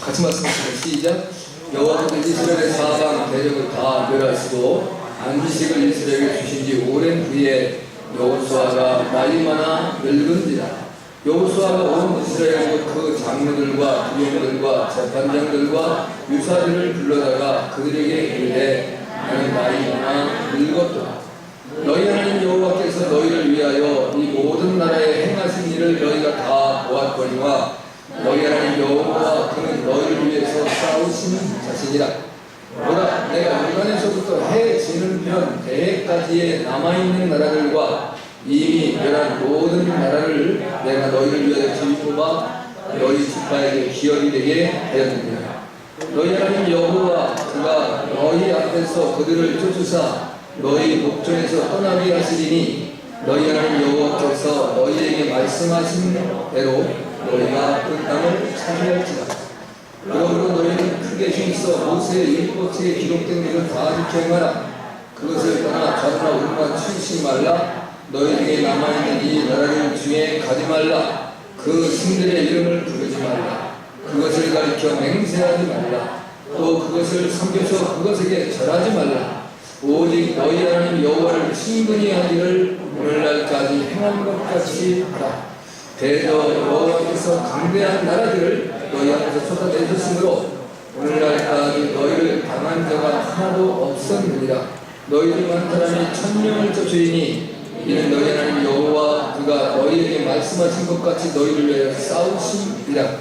같이 말씀하시면 시작. 여호와께서 이스라엘의 사방 대적을 다 멸하시고 안식을 이스라엘에게 주신 지 오랜 후에 여호수아가 나이 많아 늙은지라. 여호수아가 온 이스라엘과 그 장로들과 두령들과 재판장들과 유사들을 불러다가 그들에게 이르되 나는 나이 많아 늙었도다. 너희 하나님 여호와께서 너희를 위하여 이 모든 나라에 행하신 일을 너희가 다 보았거니와 너희 하나님 여호와 그는 너희를 위해서 싸우신 자신이라. 보라, 내가 요단에서부터 해 지는 편 대해까지의 남아있는 나라들과 이미 멸한 모든 나라를 내가 너희를 위하여 지휘뽑아 너희 지파에게 기업이 되게 하였느니라. 너희 하나님 여호와 그가 너희 앞에서 그들을 쫓으사 너희 목전에서 떠나게 하시리니 너희 하나님 여호와께서 너희에게 말씀하신 대로 너희가 그 땅을 차지할지라. 그러므로 너희는 크게 힘써 모세의 율법책에 기록된 것을 다 지켜 행하라. 그것을 떠나 좌우나 우르나 치우치지 말라. 너희 중에 남아있는 이 나라들 중에 가지 말라. 그 신들의 이름을 부르지 말라. 그것을 가리켜 맹세하지 말라. 또 그것을 섬겨서 그것에게 절하지 말라. 오직 너희 하나님 여호와를 친근히 하기를 오늘날까지 행한 것 같이 하라. 대저 여호와께서 강대한 나라들을 너희 앞에서 쏟아내셨으므로 오늘날까지 너희를 당한 자가 하나도 없었느니라. 너희 중 한 사람이 1000명을 쫓으리니 이는 너희 하나님 여호와 그가 너희에게 말씀하신 것 같이 너희를 위하여 싸우심이라.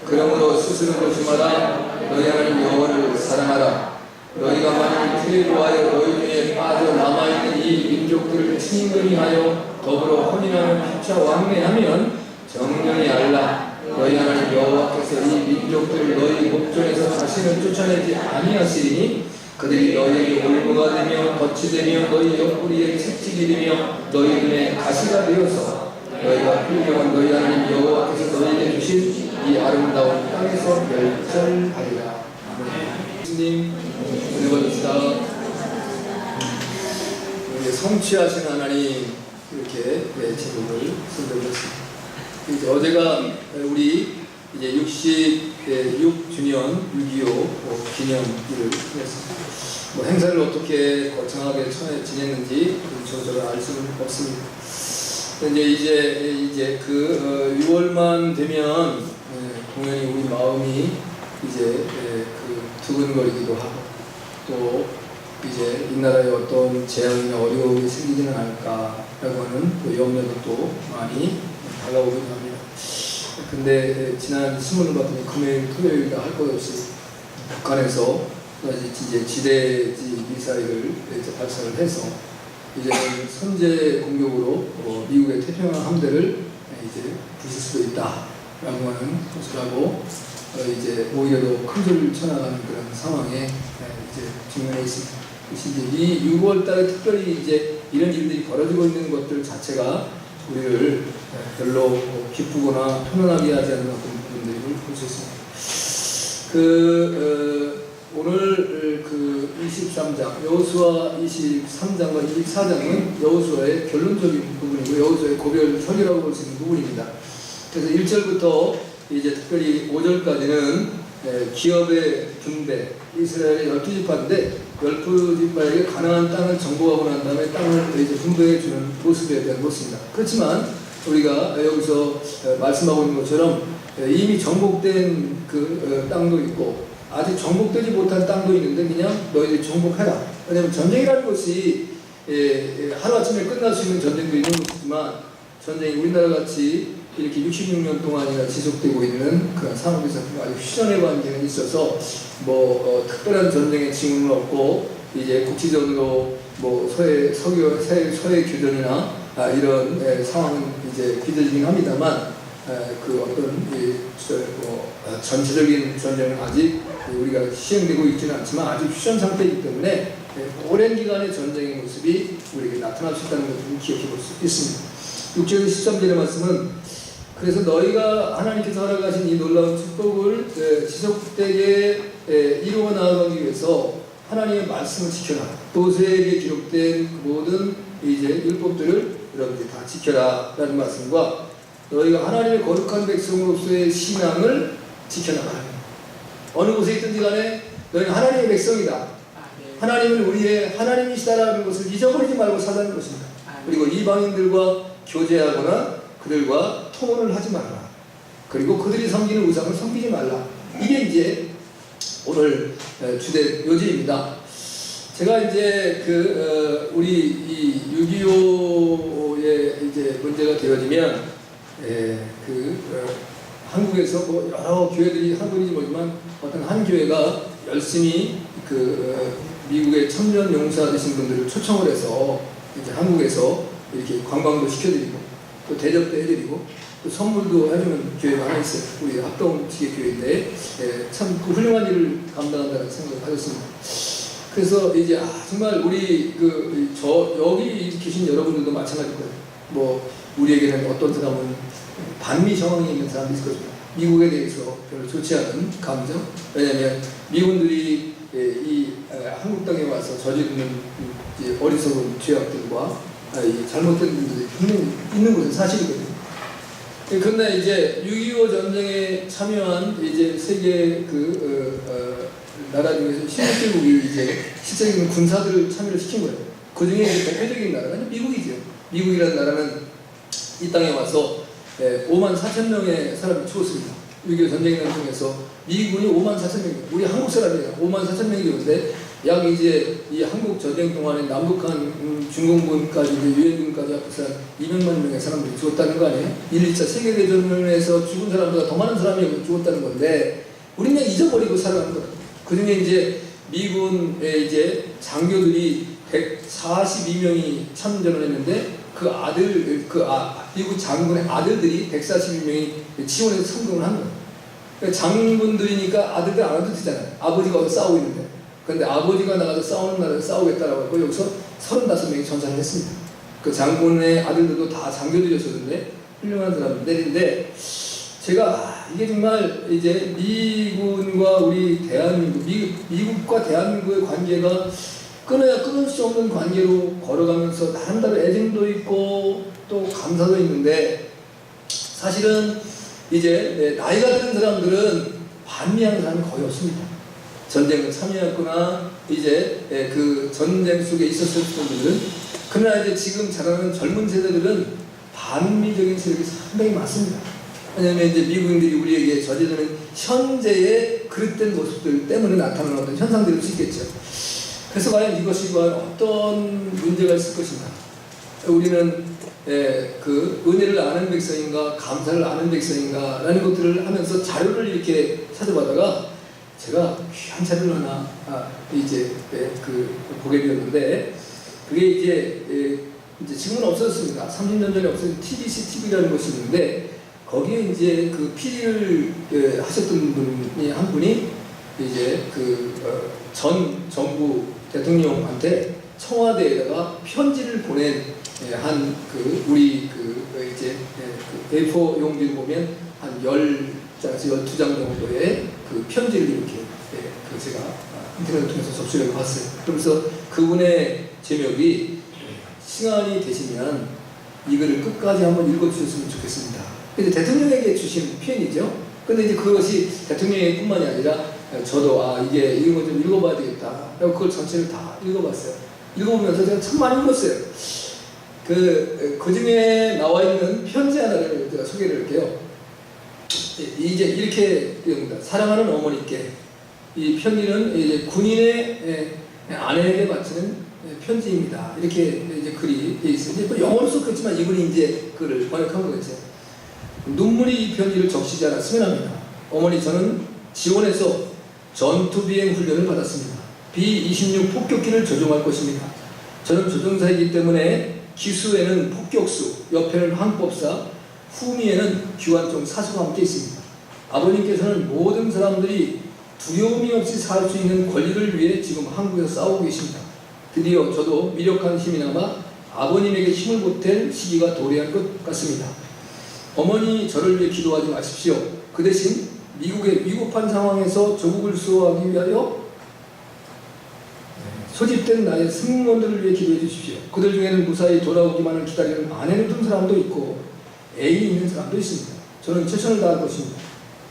그러므로 스스로 조심하라. 너희 하나님 여호와를 사랑하라. 너희가 만일 퇴로하여 너희 중에 빠져 남아있는 이 민족들을 친근히 하여 더불어 혼인하며 피차 왕래하면 정령이 알라. 너희 하나님 여호와께서 이 민족들을 너희 목전에서 자신을 쫓아내지 아니하시리니 그들이 너희에게 올무가 되며 덫이 되며 너희 옆구리에 채찍이 되며 너희 눈에 가시가 되어서 너희가 훌륭한 너희 하나님 여호와께서 너희에게 주신 이 아름다운 땅에서 멸절하리라. 예수님 은혜 받으시다. 성취하신 하나님 이렇게 제목을 선정했습니다. 이제 어제가 우리 이제 66주년 6.25 기념일을 했습니다. 뭐 행사를 어떻게 거창하게 지냈는지 저도 알 수는 없습니다. 이제 그 6월만 되면 동연히 우리 마음이 이제 그 두근거리기도 하고 또 이제 이 나라에 어떤 재앙이나 어려움이 생기지는 않을까라고 하는 또 염려도 또 많이 다가오긴 합니다. 근데 지난 신문을 봤더니 금요일, 토요일이다 할 것 없이 북한에서 이제 지대지 미사일을 이제 발사를 해서 이제는 선제 공격으로 미국의 태평양 함대를 이제 부술 수도 있다라고 하는 것을 하고 이제 오히려 더 큰 소리를 쳐나가는 그런 상황에 이제 직면해 있습니다. 이제 이 6월달에 특별히 이제 이런 일들이 벌어지고 있는 것들 자체가 우리를 별로 기쁘거나 편안하게 하지 않는 어떤 부분들을 볼 수 있습니다. 오늘 그 23장, 여호수아 23장과 24장은 여호수아의 결론적인 부분이고 여호수아의 고별 설이라고 볼 수 있는 부분입니다. 그래서 1절부터 이제 특별히 5절까지는 기업의 분배, 이스라엘의 12지파인데 12지파에게 가나안 땅을 정복하고 난 다음에 땅을 이제 분배해 주는 모습에 대한 것입니다. 그렇지만 우리가 여기서 말씀하고 있는 것처럼 이미 정복된 그 땅도 있고 아직 정복되지 못한 땅도 있는데 그냥 너희들이 정복해라. 왜냐하면 전쟁이라는 것이 하루아침에 끝날 수 있는 전쟁도 있는 것이지만 전쟁이 우리나라 같이 이렇게 66년 동안이나 지속되고 있는 그런 상황에서 아주 휴전의 관계는 있어서 특별한 전쟁의 징후는 없고 이제 국지전으로 서해 교전이나 이런 상황은 이제 빚어지긴 합니다만 그 어떤 전체적인 전쟁은 아직 우리가 시행되고 있지는 않지만 아직 휴전 상태이기 때문에 오랜 기간의 전쟁의 모습이 우리에게 나타날 수 있다는 것을 기억해 볼 수 있습니다. 6절 13절의 말씀은 그래서 너희가 하나님께서 허락하신 이 놀라운 축복을 지속되게 이루어 나아가기 위해서 하나님의 말씀을 지켜라. 모세에게 기록된 모든 이제 율법들을 여러분들이 다 지켜라 라는 말씀과 너희가 하나님의 거룩한 백성으로서의 신앙을 지켜나가라. 어느 곳에 있든지 간에 너희는 하나님의 백성이다. 하나님은 우리의 하나님이시다라는 것을 잊어버리지 말고 살라는 것입니다. 그리고 이방인들과 교제하거나 그들과 통혼을 하지 말라. 그리고 그들이 섬기는 우상을 섬기지 말라. 이게 이제 오늘 주된 요지입니다. 제가 이제 우리 이 6.25에 이제 문제가 되어지면 한국에서 뭐 여러 교회들이 한국인지 모르지만 어떤 한 교회가 열심히 미국의 청년 용사 되신 분들을 초청을 해서 이제 한국에서 이렇게 관광도 시켜드리고 또 대접도 해드리고 또 선물도 해주는 교회가 하나 있어요. 우리 합동 지계 교회인데 참 훌륭한 일을 감당한다는 생각을 가졌습니다. 그래서 이제 정말 우리 여기 계신 여러분들도 마찬가지일 거예요. 뭐 우리에게는 어떤 사람은 반미 정황이 있는 사람도 있을 것입니다. 미국에 대해서 별로 좋지 않은 감정. 왜냐하면 미군들이 한국 땅에 와서 저지르는 어리석은 죄악들과 잘못된 분들이 분명히 있는 것은 사실이거든요. 그런데 이제 6.25 전쟁에 참여한 이제 세계 나라 중에서 16개국이 이제 실제적인 군사들을 참여를 시킨 거예요. 그 중에 대표적인 나라가 미국이죠. 미국이라는 나라는 이 땅에 와서 5만 4천 명의 사람이 죽었습니다. 6.25 전쟁을 통해서 미군이 5만 4천 명이에요. 우리 한국 사람이에요. 5만 4천 명이 되는데 약 이제 이 한국 전쟁 동안에 남북한 중공군까지 유엔군까지 합해서 200만 명의 사람들이 죽었다는 거 아니에요? 1, 2차 세계대전에서 죽은 사람보다 더 많은 사람이 죽었다는 건데 우리는 그냥 잊어버리고 살아가는 거예요. 그 중에 이제 미군의 이제 장교들이 142명이 참전을 했는데 미국 장군의 아들들이 142명이 지원해서 성공을 한 거예요. 그러니까 장군들이니까 아들들 안 와도 되잖아요. 아버지가 와서 싸우고 있는데. 그런데 아버지가 나가서 싸우는 나라를 싸우겠다라고 하고 여기서 35명이 전사를 했습니다. 그 장군의 아들들도 다 장교들이었었는데 훌륭한 사람들인데 제가 이게 정말 이제 미군과 우리 대한민국, 미국과 대한민국의 관계가 끊어야 끊을 수 없는 관계로 걸어가면서 나름대로 애정도 있고 또 감사도 있는데 사실은 이제 나이가 든 사람들은 반미하는 사람이 거의 없습니다. 전쟁을 참여했거나 이제 그 전쟁 속에 있었을 분들은 그러나 이제 지금 자라는 젊은 세대들은 반미적인 세력이 상당히 많습니다. 왜냐하면 이제 미국인들이 우리에게 저지르는 현재의 그릇된 모습들 때문에 나타나는 어떤 현상들일 수 있겠죠. 그래서 과연 이것이 어떤 문제가 있을 것인가? 우리는 은혜를 아는 백성인가, 감사를 아는 백성인가 라는 것들을 하면서 자료를 이렇게 찾아보다가 제가 귀한 자료를 하나 보게 되었는데 그게 이제 지금은 없어졌습니다. 30년 전에 없어진 TBC TV라는 것이 있는데 거기에 이제 그 PD를 하셨던 분이 한 분이 이제 전 정부 대통령한테 청와대에다가 편지를 보낸 우리 이제 A4 용지를 보면 한 10장에서 12장 정도의 그 편지를 이렇게 제가 인터넷을 통해서 접수를 해봤어요. 그러면서 그분의 제목이 시간이 되시면 이거를 끝까지 한번 읽어주셨으면 좋겠습니다. 근데 대통령에게 주신 편이죠. 근데 이제 그것이 대통령에게 뿐만이 아니라 저도 이게 이런 거 좀 읽어봐야 되겠다. 그걸 전체를 다 읽어봤어요. 읽어보면서 제가 참 많이 읽었어요. 그 중에 나와 있는 편지 하나를 제가 소개를 할게요. 이제 이렇게 되어옵니다. 사랑하는 어머니께 이 편지는 이제 군인의 아내에게 바치는 편지입니다. 이렇게 이제 글이 되어 있어요. 또 영어로 썼겠지만 이분이 이제 글을 번역한 거겠죠. 눈물이 이 편지를 적시지 않았으면 합니다. 어머니, 저는 지원에서 전투비행 훈련을 받았습니다. B-26 폭격기를 조종할 것입니다. 저는 조종사이기 때문에 기수에는 폭격수, 옆에는 항법사, 후미에는 기관총 사수가 함께 있습니다. 아버님께서는 모든 사람들이 두려움이 없이 살 수 있는 권리를 위해 지금 한국에서 싸우고 계십니다. 드디어 저도 미력한 힘이 남아 아버님에게 힘을 보탤 시기가 도래한 것 같습니다. 어머니, 저를 위해 기도하지 마십시오. 그 대신 미국의 위급한 상황에서 조국을 수호하기 위하여 소집된 나의 승무원들을 위해 기도해 주십시오. 그들 중에는 무사히 돌아오기만을 기다리는 아내를 둔 사람도 있고 애인이 있는 사람도 있습니다. 저는 최선을 다할 것입니다.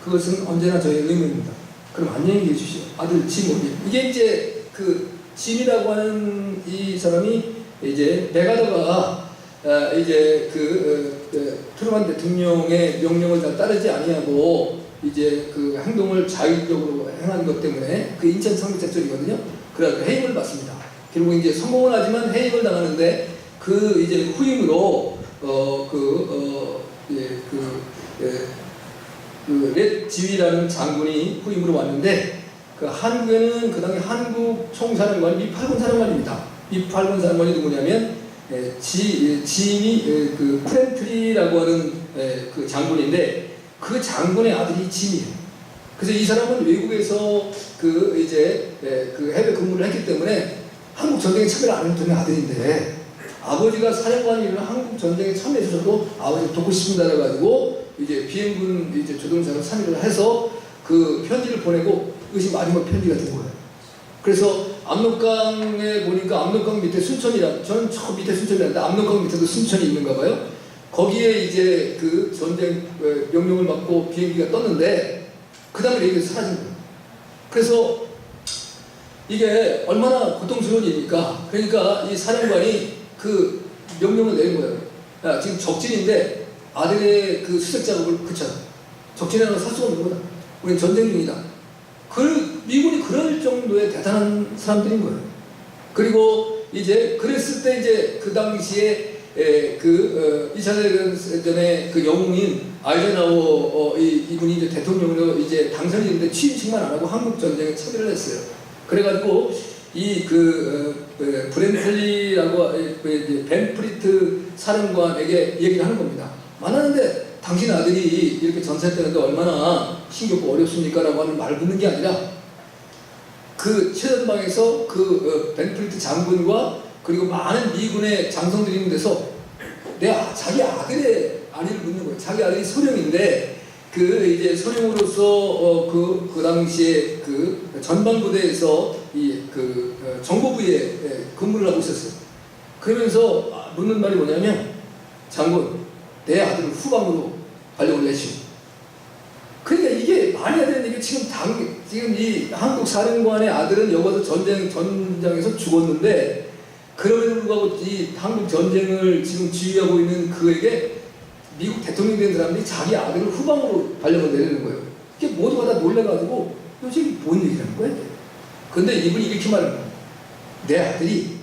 그것은 언제나 저의 의무입니다. 그럼 안녕히 계십시오. 아들 짐. 이게 이제 그 짐이라고 하는 이 사람이 이제 베가더가 이제 트루만 대통령의 명령을 다 따르지 아니하고 이제 그 행동을 자율적으로 행한 것 때문에 그 인천 상륙작전이거든요. 그래서 해임을 받습니다. 결국 이제 성공을 하지만 해임을 당하는데 그 이제 후임으로 렛 지휘라는 장군이 후임으로 왔는데 그 한국에는 그 당시 한국 총사령관이 미8군 사령관입니다. 미8군 사령관이 누구냐면 짐이 그 프렌트리라고 하는 그 장군인데 그 장군의 아들이 짐이에요. 그래서 이 사람은 외국에서 그 이제 그 해외 근무를 했기 때문에 한국 전쟁에 참여를 안 했던 아들인데 아버지가 사령관이면 한국 전쟁에 참여해서도 아버지 돕고 싶습니다 해가지고 이제 비행군 이제 조종사로参与를 해서 그 편지를 보내고 이것이 마지막 편지가 된 거예요. 그래서 압록강에 보니까 압록강 밑에 순천이라 저는 저 밑에 순천이라는데 압록강 밑에도 순천이 있는가 봐요. 거기에 이제 그 전쟁 명령을 받고 비행기가 떴는데 그 다음에 여기서 사라진 거예요. 그래서 이게 얼마나 고통스러운 일입니까? 그러니까 이 사령관이 그 명령을 내린 거예요. 야, 지금 적진인데 아들의 그 수색 작업을 그쳐. 적진이라는 걸 살 수가 없는 거다. 우리는 전쟁 중이다. 미군이 그럴 정도의 대단한 사람들인 거예요. 그리고 이제 그랬을 때 이제 그 당시에 2차 대전의 그 영웅인 아이젠하워 이분이 이제 대통령으로 이제 당선이 됐는데 취임식만 안 하고 한국 전쟁에 참여를 했어요. 그래가지고 브렌틀리라고 벤 프리트 사령관에게 얘기를 하는 겁니다. 만났는데 당신 아들이 이렇게 전사했다는데 얼마나 힘겹고 어렵습니까? 라고 하는 말을 듣는 게 아니라 그 최전방에서 그 벤 프리트 장군과 그리고 많은 미군의 장성들이 있는 데서 자기 아들의 아내를 묻는 거예요. 자기 아들이 소령인데 그 이제 소령으로서 그 당시에 그 전방부대에서 정보부에 근무를 하고 있었어요. 그러면서 묻는 말이 뭐냐면 장군, 내 아들을 후방으로 발령을 내시오. 그러니까 이게 말이 안 되는, 이게 지금 이 한국 사령관의 아들은 여기서 전장에서 죽었는데 그럼에도 불구하고 이 한국 전쟁을 지금 지휘하고 있는 그에게 미국 대통령이 된 사람들이 자기 아들을 후방으로 발령을 내리는 거예요. 이게 모두가 다 놀래가지고 도대체 뭔 얘기라는 거야? 근데 이분이 이렇게 말하는 거예요. 내 아들이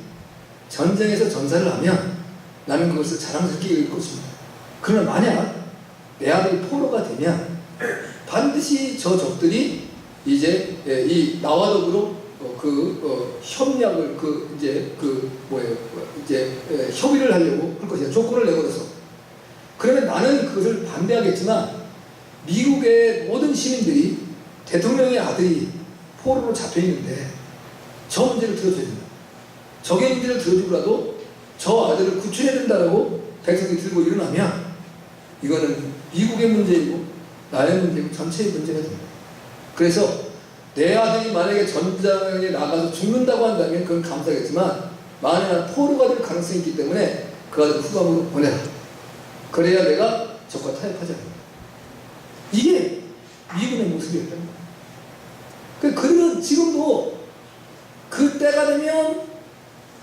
전쟁에서 전사를 하면 나는 그것을 자랑스럽게 읽을 것입니다. 그러나 만약 내 아들이 포로가 되면 반드시 저 적들이 이제 나와 더불어 협약을 협의를 하려고 할 것이다. 조건을 내걸어서. 그러면 나는 그것을 반대하겠지만 미국의 모든 시민들이 대통령의 아들이 포로로 잡혀 있는데 저 문제를 들어줘야 된다. 적의 문제를 들어주고라도 저 아들을 구출해야 된다라고 백성이 들고 일어나면 이거는 미국의 문제이고 나의 문제고 전체의 문제가 됩니다. 그래서 내 아들이 만약에 전장에 나가서 죽는다고 한다면 그건 감사하겠지만 만약 포로가 될 가능성이 있기 때문에 그 아들을 후방으로 보내라. 그래야 내가 적과 타협하지 않는다. 이게 미군의 모습이었다는 거예요. 그들은 지금도 그 때가 되면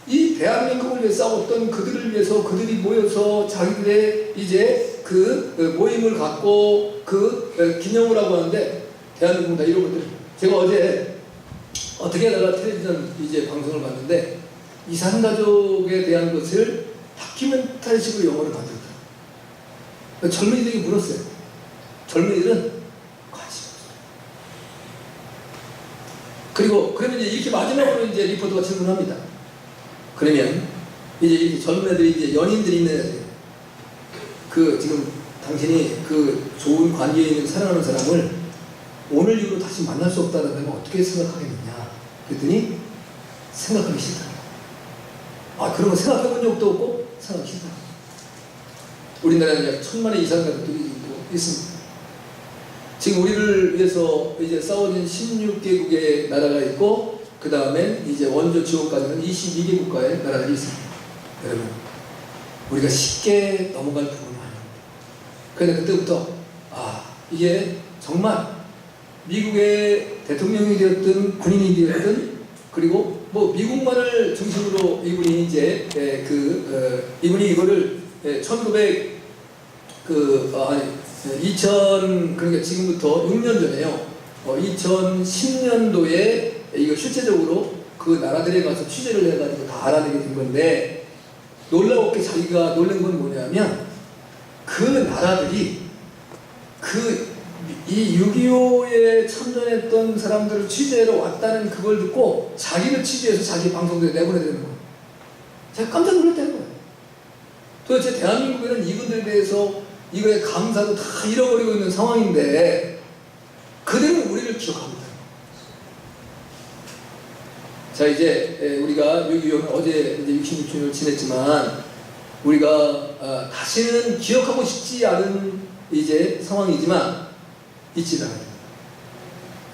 이 대한민국을 위해서 싸웠던 그들을 위해서 그들이 모여서 자기들의 이제 그 모임을 갖고 기념을 하고 하는데 대한민국 다 이런 것들. 제가 어제 어떻게 하다가 텔레비전 이제 방송을 봤는데 이산가족에 대한 것을 다큐멘터리식으로 영화를 만들었다. 젊은이들이 물었어요. 젊은이들은 관심 없어요. 그리고 그러면 이제 이렇게 마지막으로 이제 리포터가 질문합니다. 그러면 이제 이렇게 젊은 애들이 이제 연인들이 있는 애들, 지금 당신이 그 좋은 관계에 있는 사랑하는 사람을 오늘 이후로 다시 만날 수 없다면 어떻게 생각하겠느냐? 그랬더니 생각하기 싫다. 그런 거 생각해 본 적도 없고 생각하기 싫다. 우리나라는 약 1000만의 이상 가족들이 있습니다. 지금 우리를 위해서 이제 싸워진 16개국의 나라가 있고 그 다음에 이제 원조 지원까지는 22개 국가의 나라들이 있습니다. 여러분, 우리가 쉽게 넘어갈 부분은 아닙니다. 그런데 그때부터 이게 정말 미국의 대통령이 되었든 군인이 되었든 그리고 뭐 미국만을 중심으로 이분이 이제 이분이 이거를 2000 그러니까 지금부터 6년 전에요. 2010년도에 이거 실제적으로 그 나라들에 가서 취재를 해가지고 다 알아내게 된 건데 놀라웠게 자기가 놀란 건 뭐냐면 그 나라들이 이 6.25에 참전했던 사람들을 취재하러 왔다는 그걸 듣고 자기를 취재해서 자기 방송국에 내보내야 되는 거예요. 제가 깜짝 놀랐다는 거예요. 도대체 대한민국에는 이분들에 대해서 이거의 감사도 다 잃어버리고 있는 상황인데 그들은 우리를 기억합니다. 자, 이제 우리가 6.25는 어제 이제 66주년을 지냈지만 우리가 다시는 기억하고 싶지 않은 이제 상황이지만 잊지 않아요.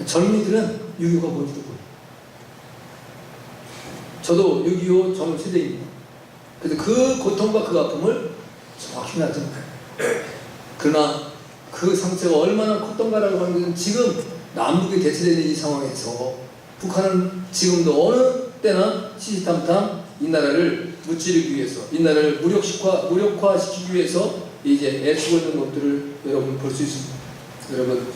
젊은이들은 6.25가 뭔지도 몰라요. 저도 6.25 젊은 세대입니다. 그래서 그 고통과 그 아픔을 정확히 알지 못해요. 그러나 그 상처가 얼마나 컸던가라고 하는 것은 지금 남북이 대치되는 이 상황에서 북한은 지금도 어느 때나 시시탐탐 이 나라를 무찌르기 위해서, 이 나라를 무력화시키기 위해서 이제 애쓰고 있는 것들을 여러분 볼 수 있습니다. 여러분,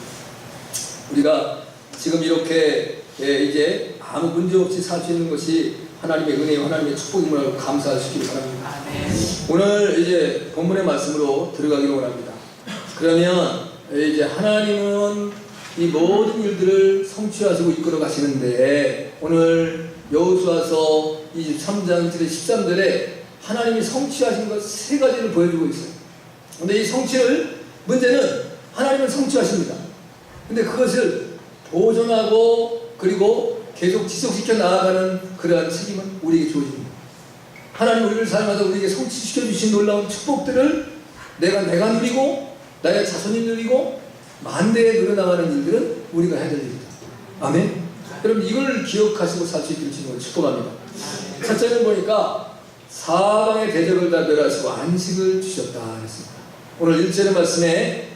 우리가 지금 이렇게 이제 아무 문제 없이 살 수 있는 것이 하나님의 은혜와 하나님의 축복임을 감사하시기 바랍니다. 오늘 이제 본문의 말씀으로 들어가기를 원합니다. 그러면 이제 하나님은 이 모든 일들을 성취하시고 이끌어 가시는데 오늘 여호수아서 23장 13절에 하나님이 성취하신 것 세 가지를 보여주고 있어요. 근데 이 성취를 문제는 하나님은 성취하십니다. 근데 그것을 보존하고 그리고 계속 지속시켜 나아가는 그러한 책임은 우리에게 주어집니다. 하나님 우리를 살면서 우리에게 성취시켜 주신 놀라운 축복들을 내가 누리고 나의 자손이 누리고 만대에 늘어나가는 일들은 우리가 해야 될 일이다. 아멘. 여러분 이걸 기억하시고 살 수 있기를 주님을 축복합니다. 첫째는 보니까 사방의 대적을 다 멸하시고 안식을 주셨다 했습니다. 오늘 1절의 말씀에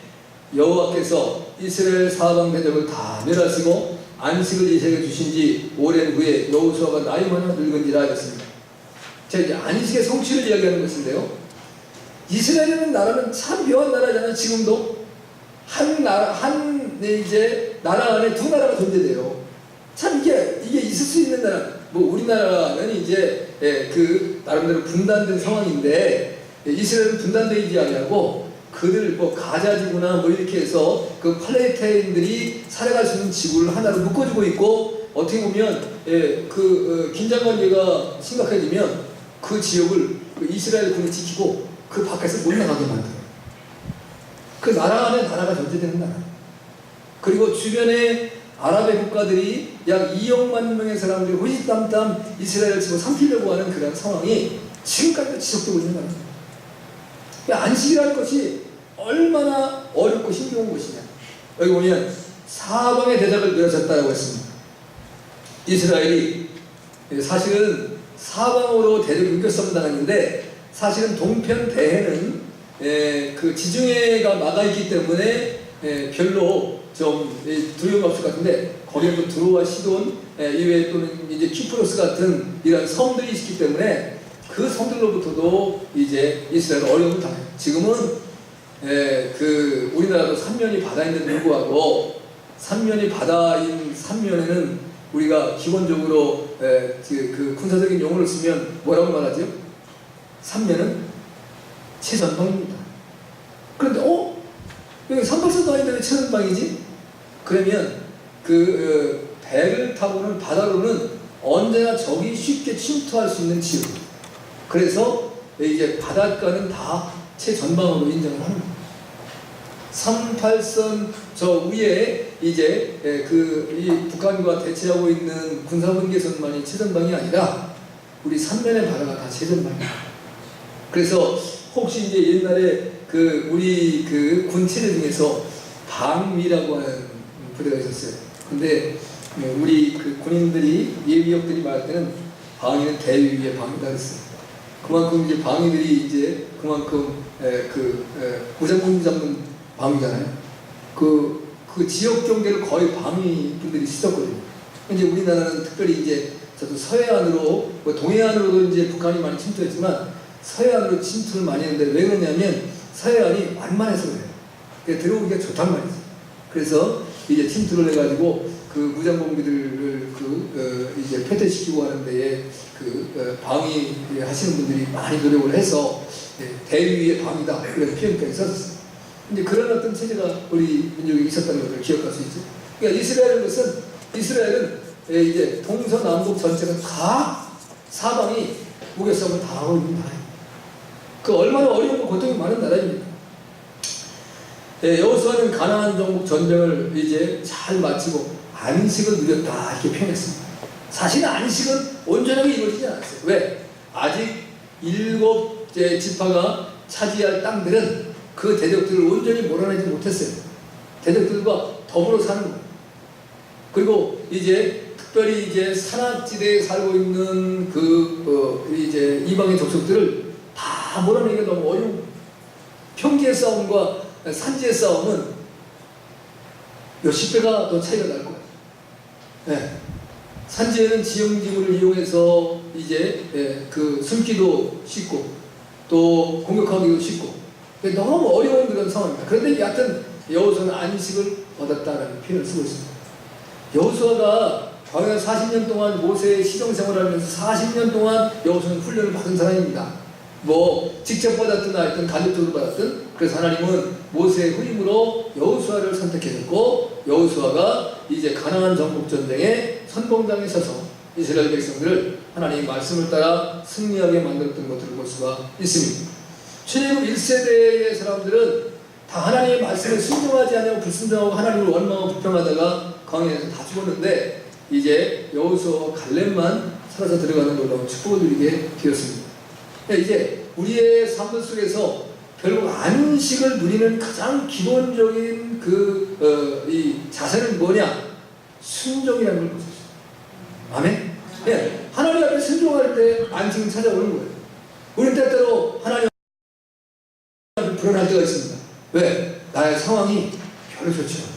여호와께서 이스라엘 사방 대적을 다 멸하시고 안식을 이스라엘에 주신 지 오랜 후에 여호수아가 나이 많아 늙은지라 하였습니다. 제가 이제 안식의 성취를 이야기하는 것인데요. 이스라엘이라는 나라는 참 묘한 나라잖아요. 지금도 이제 나라 안에 두 나라가 존재돼요. 참 이게 있을 수 있는 나라. 뭐 우리나라는 이제 그 나름대로 분단된 상황인데 이스라엘은 분단되지 아니하고 그들 뭐 가자지구나 뭐 이렇게 해서 그 팔레스타인들이 살아갈 수 있는 지구를 하나로 묶어주고 있고 어떻게 보면 긴장 관계가 심각해지면 그 지역을 그 이스라엘 군이 지키고 그 밖에서 못 나가게 만들어요. 그 나라 안에 나라가 존재되는 나라. 그리고 주변에 아랍의 국가들이 약 2억만 명의 사람들이 호시탐탐 이스라엘을 지금 삼키려고 하는 그런 상황이 지금까지도 지속되고 있는 나라입니다. 안식이라는 것이 얼마나 어렵고 힘겨운 것이냐. 여기 보면 사방의 대적을 멸하셨다고 했습니다. 이스라엘이 사실은 사방으로 대적을 이겨싸움당했는데 사실은 동편 대해는 그 지중해가 막아있기 때문에 별로 좀 두려움이 없을 것 같은데 거기에 또 두로와 시돈 이외에 또는 이제 키프로스 같은 이런 섬들이 있기 때문에 그 성들로부터도 이제 이스라엘 어려움을 당해요. 지금은 그 우리나라도 삼면이 바다인데 불구하고 삼면이 바다인 삼면에는 우리가 기본적으로 그 군사적인 용어를 쓰면 뭐라고 말하죠? 삼면은 최전방입니다. 그런데 여기 38선도 아닌데 왜 최전방이지? 그러면 그 배를 타고는 바다로는 언제나 적이 쉽게 침투할 수 있는 지역. 그래서 이제 바닷가는 다 최전방으로 인정을 합니다. 38선 저 위에 이제 이 북한과 대치하고 있는 군사분계선만이 최전방이 아니라 우리 삼면의 바다가 다 최전방입니다. 그래서 혹시 이제 옛날에 우리 군 체제 중에서 방위라고 하는 부대가 있었어요. 근데 우리 군인들이 예비역들이 말할 때는 방위는 대위 위에 방위다 그랬어요. 그만큼 이제 방위들이 이제 그만큼 무장공주 잡는 방위잖아요. 그 그 지역 경계를 거의 방위 분들이 있었거든요. 이제 우리나라는 특별히 이제 저도 서해안으로, 뭐 동해안으로도 이제 북한이 많이 침투했지만 서해안으로 침투를 많이 했는데 왜 그러냐면 서해안이 완만해서 그래요. 그러니까 들어오기가 좋단 말이죠. 그래서 이제 침투를 해가지고 그 무장공비들을 이제 패퇴시키고 하는 데에 방위 하시는 분들이 많이 노력을 해서 대위의 방위다 그런 표현까지 썼었어요. 이제 그런 어떤 체제가 우리 민족에 있었다는 것을 기억할 수 있죠. 그러니까 이스라엘은 이제 동서남북 전체가 각 사방이 무교싸움을 다 하고 있는 나라예요. 그 얼마나 어려운 고통이 많은 나라입니다. 여호수아는 가나안 정복 전쟁을 이제 잘 마치고 안식을 누렸다 이렇게 표현했습니다. 사실 안식은 온전하게 이루어지지 않았어요. 왜? 아직 7 지파가 차지할 땅들은 그 대적들을 온전히 몰아내지 못했어요. 대적들과 더불어 사는 거예요. 그리고 이제 특별히 이제 산악지대에 살고 있는 이제 이방의 족속들을 다 몰아내기가 너무 어려운 거예요. 평지의 싸움과 산지의 싸움은 몇십 배가 더 차이가 날 거예요. 네. 산지에는 지형지물을 이용해서 이제 숨기도 쉽고 또 공격하기도 쉽고 너무 어려운 그런 상황입니다. 그런데 여하튼 여호수아는 안식을 얻었다라는 표현을 쓰고 있습니다. 여호수아가 광야 40년 동안 모세의 시정생활을 하면서 40년 동안 여호수아는 훈련을 받은 사람입니다. 뭐 직접 받았든 하여튼 간접적으로 받았든 그래서 하나님은 모세의 후임으로 여호수아를 선택해줬고 여호수아가 이제 가나안 정복 전쟁에 선봉장에 서서 이스라엘 백성들을 하나님의 말씀을 따라 승리하게 만들었던 것들을 볼 수가 있습니다. 출애굽 1세대의 사람들은 다 하나님의 말씀에 순종하지 않고 불순종하고 하나님을 원망하고 불평하다가 광야에서 다 죽었는데 이제 여호수아와 갈렙만 살아서 들어가는 놀라운 축복을 누리게 되었습니다. 이제 우리의 삶 속에서 결국 안식을 누리는 가장 기본적인 이 자세는 뭐냐? 순종이라는 걸 보십시오. 아멘? 네, 하나님 앞에 순종할 때 안식은 찾아오는 거예요. 우리 때때로 하나님 앞에 불안할 때가 있습니다. 왜? 나의 상황이 별로 좋지 않아.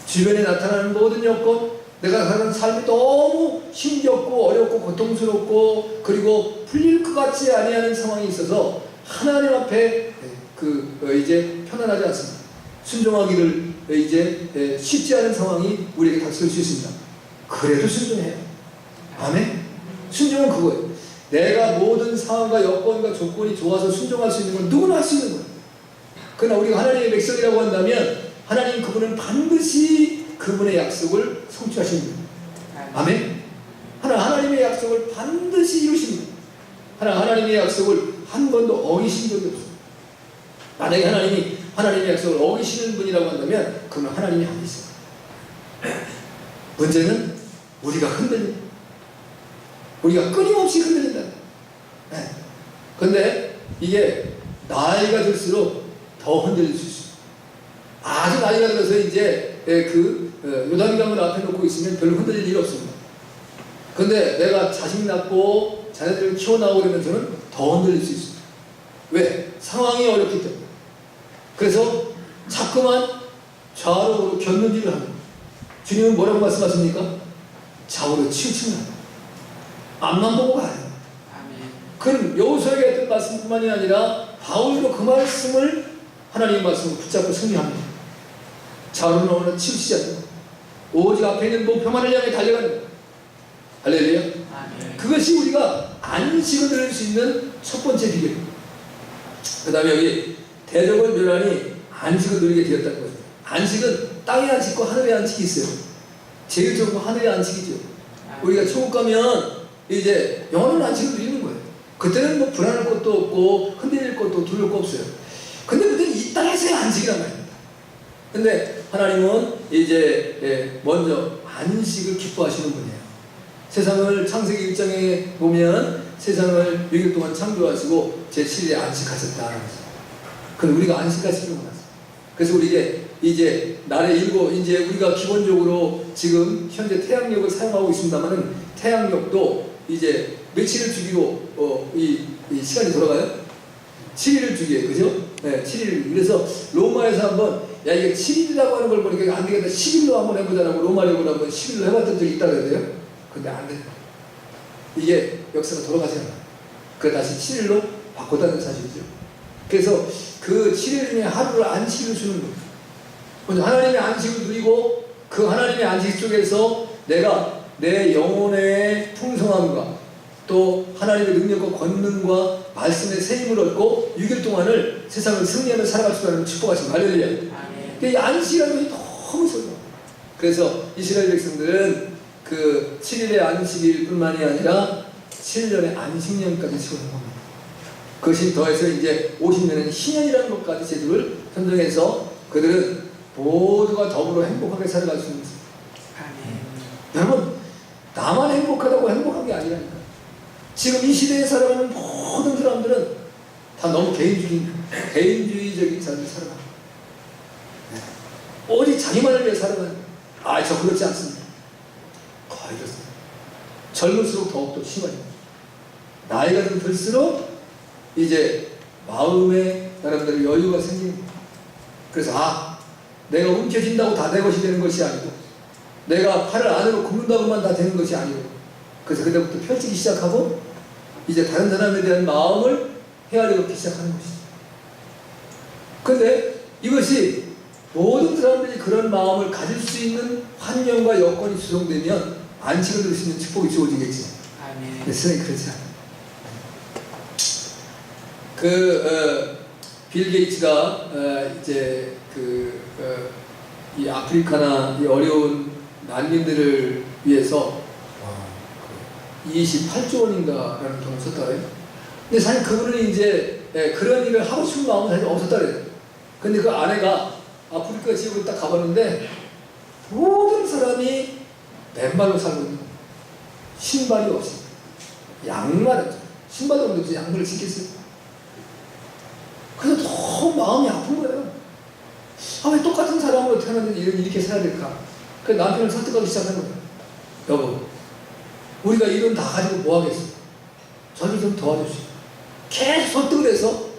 주변에 나타나는 모든 여건, 내가 사는 삶이 너무 힘겹고 어렵고 고통스럽고 그리고 풀릴 것 같지 아니하는 상황이 있어서 하나님 앞에 이제 편안하지 않습니다. 순종하기를 이제 쉽지 않은 상황이 우리에게 닥칠 수 있습니다. 그래도 순종해요. 아멘? 순종은 그거예요. 내가 모든 상황과 여건과 조건이 좋아서 순종할 수 있는 건 누구나 할 수 있는 거예요. 그러나 우리가 하나님의 백성이라고 한다면 하나님 그분은 반드시 그분의 약속을 성취하십니다. 아멘? 하나님의 약속을 반드시 이루십니다. 하나님의 약속을 한 번도 어기신 적이 없습니다. 만약에 하나님이 하나님의 약속을 어기시는 분이라고 한다면 그건 하나님이 아니세요. 문제는 우리가 흔들립니다. 우리가 끊임없이 흔들린다. 그런데 이게 나이가 들수록 더 흔들릴 수 있습니다. 아주 나이가 들어서 이제 요단강을 앞에 놓고 있으면 별로 흔들릴 일이 없습니다. 그런데 내가 자식 낳고 자녀들을 키워나오고 그러면서는 더 흔들릴 수 있습니다. 왜? 상황이 어렵기 때문에. 그래서 자꾸만 좌우로 견눈질을 합니다. 주님은 뭐라고 말씀하십니까? 좌우로 치우치면 합니다. 앞만 보고 가요. 그럼 여호수아에게 했던 말씀뿐만이 아니라 바울도 그 말씀을 하나님의 말씀을 붙잡고 승리합니다. 좌우로 나오는 치우치지 않는 오직 앞에 있는 목표만을 향해 달려가는 거예요. 할렐루야. 그것이 우리가 안식을 누릴 수 있는 첫 번째 비결입니다. 그 다음에 여기 대적은 멸하니 안식을 누리게 되었다는 거죠. 안식은 땅의 안식과 하늘의 안식이 있어요. 제일 좋은 건 하늘의 안식이죠. 우리가 천국 가면 이제 영원한 안식을 누리는 거예요. 그때는 뭐 불안할 것도 없고 흔들릴 것도 두려울 거 없어요. 근데 그때는 이 땅에서의 안식이란 말입니다. 근데 하나님은 이제 먼저 안식을 기뻐하시는 분이에요. 세상을 창세기 1장에 보면 세상을 6일 동안 창조하시고 제7일에 안식하셨다는 거죠. 그럼 우리가 안식하시는 거죠. 그래서 우리 이제 날에 일곱 이제 우리가 기본적으로 지금 현재 태양력을 사용하고 있습니다만은 태양력도 이제 며칠을 주기로 이 시간이 돌아가요? 7일을 주기에, 그죠? 네, 7일. 그래서 로마에서 한번, 야, 이게 7일이라고 하는 걸 보니까 안 되겠다. 10일로 한번 해보자라고 로마력으로 한번 10일로 해봤던 적이 있다 그래요. 근데 안 돼. 이게 역사가 돌아가지 않아. 그 다시 7일로 바꿨다는 사실이죠. 그래서 그 7일 중에 하루를 안식을 주는 거예요. 먼저 하나님의 안식을 누리고 그 하나님의 안식 속에서 내가 내 영혼의 풍성함과 또 하나님의 능력과 권능과 말씀의 세임을 얻고 6일 동안을 세상을 승리하며 살아갈 수 있는 축복하신 할렐루야. 이 안식이라는 것이 너무 소중해요. 그래서 이스라엘 백성들은 그 7일의 안식일 뿐만이 아니라 7년의 안식년까지 지원한 겁니다. 그것이 더해서 이제 50년은 희년이라는 것까지 제도를 선정해서 그들은 모두가 더불어 행복하게 살아갈 수 있는 것입니다. 여러분, 나만 행복하다고 행복한 게 아니라니까. 지금 이 시대에 살아가는 모든 사람들은 다 너무 개인주의적인 삶을 살아갑니다. 오직 자기만을 위해 살아가는 거예요. 저 그렇지 않습니다. 거의 그렇습니다. 젊을수록 더욱더 심하죠. 나이가 좀 들수록 이제 마음에 나름대로 여유가 생깁니다. 그래서 내가 움켜진다고 다 내 것이 되는 것이 아니고 내가 팔을 안으로 굽는다고만 다 되는 것이 아니고 그래서 그때부터 펼치기 시작하고 이제 다른 사람에 대한 마음을 헤아려놓기 시작하는 것이죠. 그런데 이것이 모든 사람들이 그런 마음을 가질 수 있는 환경과 여건이 조성되면 안식을 누릴 수 있는 축복이 주어지겠지. 근데 세상에 그렇지 않아요. 빌 게이츠가 이제 이 아프리카나 이 어려운 난민들을 위해서 28조 원인가라는 돈을 썼다 그래요. 근데 사실 그분은 이제 그런 일을 하고 싶은 마음은 사실 없었다 그래요. 근데 그 아내가 아프리카 지역으로 딱 가봤는데 모든 사람이 맨발로 살고 있는 거예요. 신발이 없이 양말을 신발도 없는데 양말을 신겠어요. 그래서 너무 마음이 아픈 거예요. 왜 똑같은 사람으로 태어났는데 이렇게 살아야 될까? 그래서 남편을 설득하기 시작한 거예요. 여보, 우리가 이 돈 다 가지고 뭐 하겠어? 저를 좀 도와주시오. 계속 설득을 해서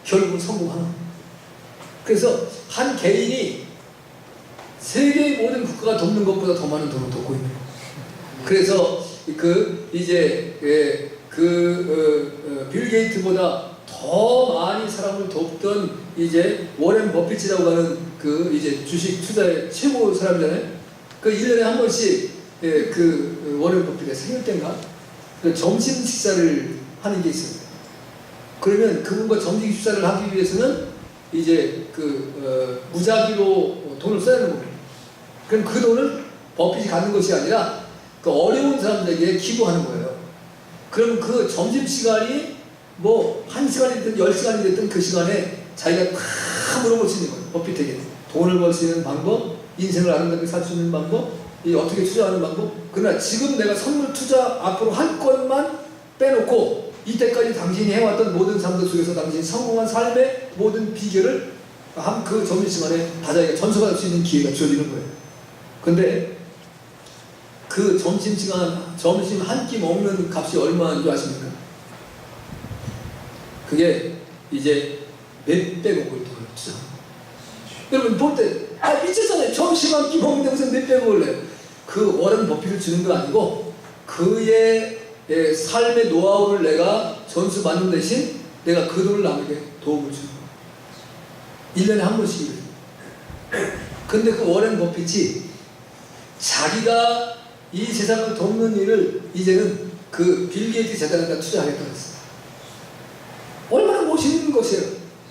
결국은 성공하는 거예요. 그래서 한 개인이 세계의 모든 국가가 돕는 것보다 더 많은 돈을 돕고 있는 거예요. 그래서 빌 게이트보다 더 많이 사람을 돕던 이제 워렌 버핏이라고 하는 이제 주식 투자의 최고 사람이잖아요. 1년에 한 번씩 워렌 버핏의 생일 때인가 점심 식사를 하는 게 있어요. 그러면 그분과 점심 식사를 하기 위해서는 이제 무작위로 돈을 써야 하는 겁니다. 그럼 그 돈을 버핏이 갖는 것이 아니라 어려운 사람들에게 기부하는 거예요. 그럼 그 점심시간이 뭐 1시간이 됐든 10시간이 됐든 그 시간에 자기가 다 물어볼 수 있는 거예요. 버핏에게 돈을 벌 수 있는 방법, 인생을 아름답게 살 수 있는 방법, 어떻게 투자하는 방법. 그러나 지금 내가 선물 투자 앞으로 할 것만 빼놓고 이때까지 당신이 해왔던 모든 삶들 속에서 당신이 성공한 삶의 모든 비결을 그 점심시간에 다 자기가 전수받을 수 있는 기회가 주어지는 거예요. 근데 그 점심시간, 점심 한 끼 먹는 값이 얼마인 줄 아십니까? 그게 이제 몇백억을 더 투자. 여러분 볼 때 미쳤잖아요. 점심 한 끼 먹는데 무슨 몇백억을 내요. 그 워렌 버핏을 주는 거 아니고 그의 삶의 노하우를 내가 전수 받는 대신 내가 그 돈을 남에게 도움을 주는 거예요. 1년에 한 번씩이래요. 근데 그 워렌 버핏이 자기가 이 세상을 돕는 일을 이제는 빌 게이트 재단에다 투자하겠다고 했어요. 얼마나 멋있는 것이에요.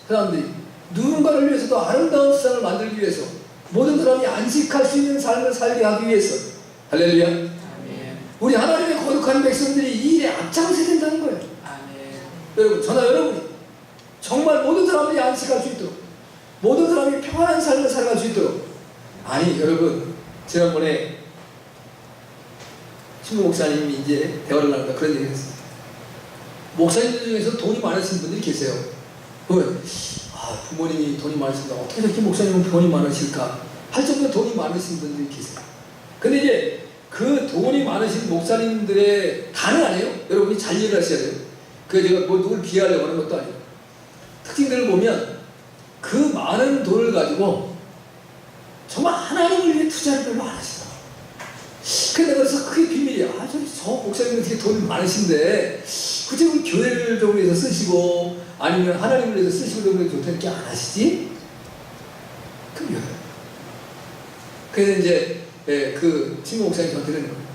사람들이 누군가를 위해서 더 아름다운 세상을 만들기 위해서 모든 사람이 안식할 수 있는 삶을 살게 하기 위해서 할렐루야. 아멘. 우리 하나님의 거룩한 백성들이 이 일에 앞장서야 된다는 거예요. 아멘. 여러분, 저나 여러분이 정말 모든 사람들이 안식할 수 있도록 모든 사람이 평안한 삶을 살아갈 수 있도록 여러분 지난번에 신부 목사님이 이제 대화를 나누다 그런 얘기를 했어요. 목사님들 중에서 돈이 많으신 분들이 계세요. 부모님이 돈이 많으신다. 어떻게 저렇게 목사님은 돈이 많으실까? 할 정도로 돈이 많으신 분들이 계세요. 근데 이제 그 돈이 많으신 목사님들의 다는 아니에요. 여러분이 잘 이해를 하셔야 돼요. 제가 누굴 비하하려고 하는 것도 아니에요. 특징들을 보면 그 많은 돈을 가지고 정말 하나님을 위해 투자를 별로 안 하시더라고요. 근데 그래서 그게 비밀이야. 저 목사님은 되게 돈이 많으신데 굳이 우리 교회를 좀 위해서 쓰시고 아니면 하나님을 위해서 쓰시고 좀 좋다는 안 하시지? 그게 왜? 그래서 이제 그 친구 목사님 저한테 그러는 거예요.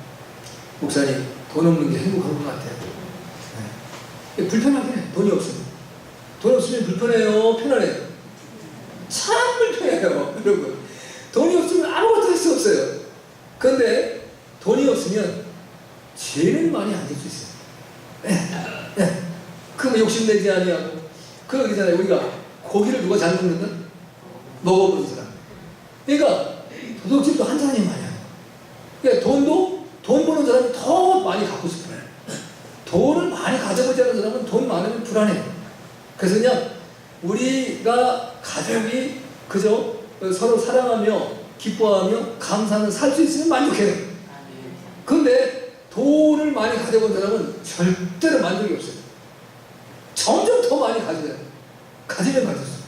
목사님, 돈 없는 게 행복한 것 같아요. 불편하긴 해. 돈이 없으면. 돈 없으면 불편해요? 편안해요? 참 불편해요. 여러분. 돈이 없으면 아무것도 할 수 없어요. 그런데 돈이 없으면 제일 많이 안 될 수 있어요. 그럼 욕심내지 아니하고. 그러잖아요. 우리가 고기를 누가 잘 먹는다? 먹어보는 사람. 그러니까 도둑질도 한 사람이 많아요. 그러니까 돈 버는 사람이 더 많이 갖고 싶어요. 돈을 많이 가져보지 않은 사람은 돈 많으면 불안해요. 그래서 그냥 우리가 가족이 그저 서로 사랑하며 기뻐하며 감사하며 살 수 있으면 만족해요. 그런데 돈을 많이 가져본 사람은 절대로 만족이 없어요. 점점 더 많이 가져요. 가지면 가졌어요.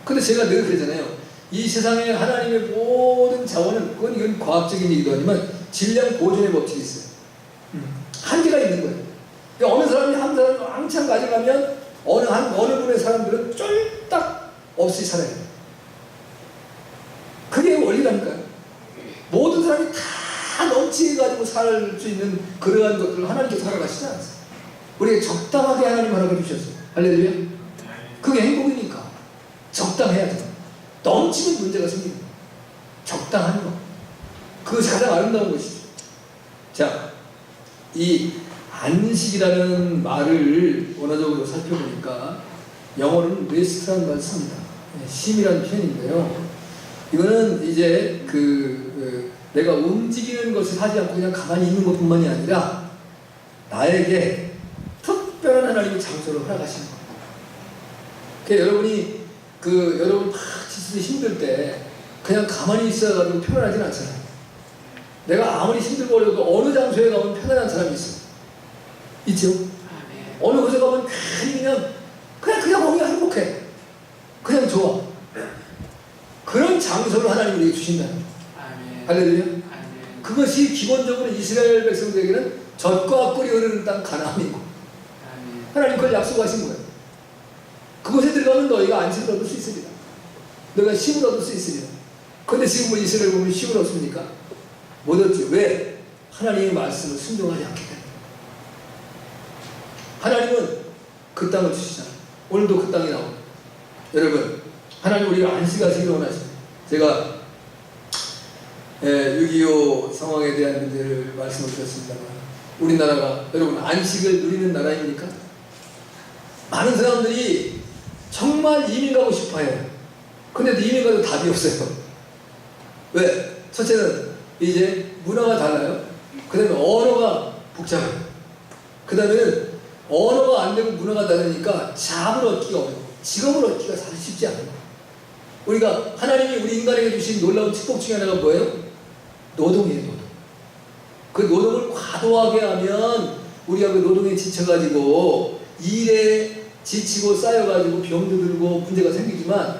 근데 제가 늘 그러잖아요. 이 세상에 하나님의 모든 자원은 이건 과학적인 얘기도 아니지만 질량 보존의 법칙이 있어요. 한계가 있는 거예요. 그러니까 어느 사람이 한 사람을 왕창 가져가면 어느 분의 사람들은 쫄딱 없이 살아요. 그게 원리라니까요. 모든 사람이 다 넘치가지고 살 수 있는 그러한 것들을 하나님께서 살아가시지 않았어요. 우리가 적당하게 하나님 허락해 주셨어요. 할렐루야. 그게 행복이니까 적당해야죠. 넘치면 문제가 생깁니다. 적당한 거. 그것이 가장 아름다운 것이죠. 자, 이 안식이라는 말을 원어적으로 살펴보니까 영어로는 레스트라는 말을 씁니다. 쉼이라는 표현인데요. 이거는 이제 내가 움직이는 것을 하지 않고 그냥 가만히 있는 것뿐만이 아니라 나에게 특별한 하나님의 장소를 허락하시는 겁니다. 그러니까 여러분 막 지수도 힘들 때 그냥 가만히 있어가지고 편안하진 않잖아요. 내가 아무리 힘들고 어려도 어느 장소에 가면 편안한 사람이 있어. 있죠? 어느 곳에 가면 괜히 그냥 거기가 행복해. 그냥 좋아. 그런 장소를 하나님이 우리에게 주신다는 거예요. 할렐루야. 그것이 기본적으로 이스라엘 백성들에게는 젖과 꿀이 흐르는 땅 가나안이고 하나님 그걸 약속하신 거예요. 그곳에 들어가면 너희가 안식을 얻을 수 있으리라. 너희가 쉼을 얻을 수 있으리라. 그런데 지금 뭐 이스라엘 보면 쉼을 얻습니까? 못 얻죠. 왜? 하나님의 말씀을 순종하지 않기 때문에. 하나님은 그 땅을 주시잖아요. 오늘도 그 땅이 나옵니다. 여러분, 하나님 우리가 안식하시기를 원하십니다. 제가 6.25 상황에 대한 문제를 말씀을 드렸습니다만 우리나라가 여러분 안식을 누리는 나라입니까? 많은 사람들이 정말 이민 가고 싶어해요. 근데 이민 가도 답이 없어요. 왜? 첫째는 이제 문화가 달라요. 그 다음에 언어가 복잡해요. 그 다음에는 언어가 안 되고 문화가 다르니까 잡을 얻기가 어려워. 직업을 얻기가 사실 쉽지 않아요. 우리가 하나님이 우리 인간에게 주신 놀라운 축복 중에 하나가 뭐예요? 노동이에요. 노동. 그 노동을 과도하게 하면 우리가 그 노동에 지쳐가지고 일에 지치고 쌓여가지고 병도 들고 문제가 생기지만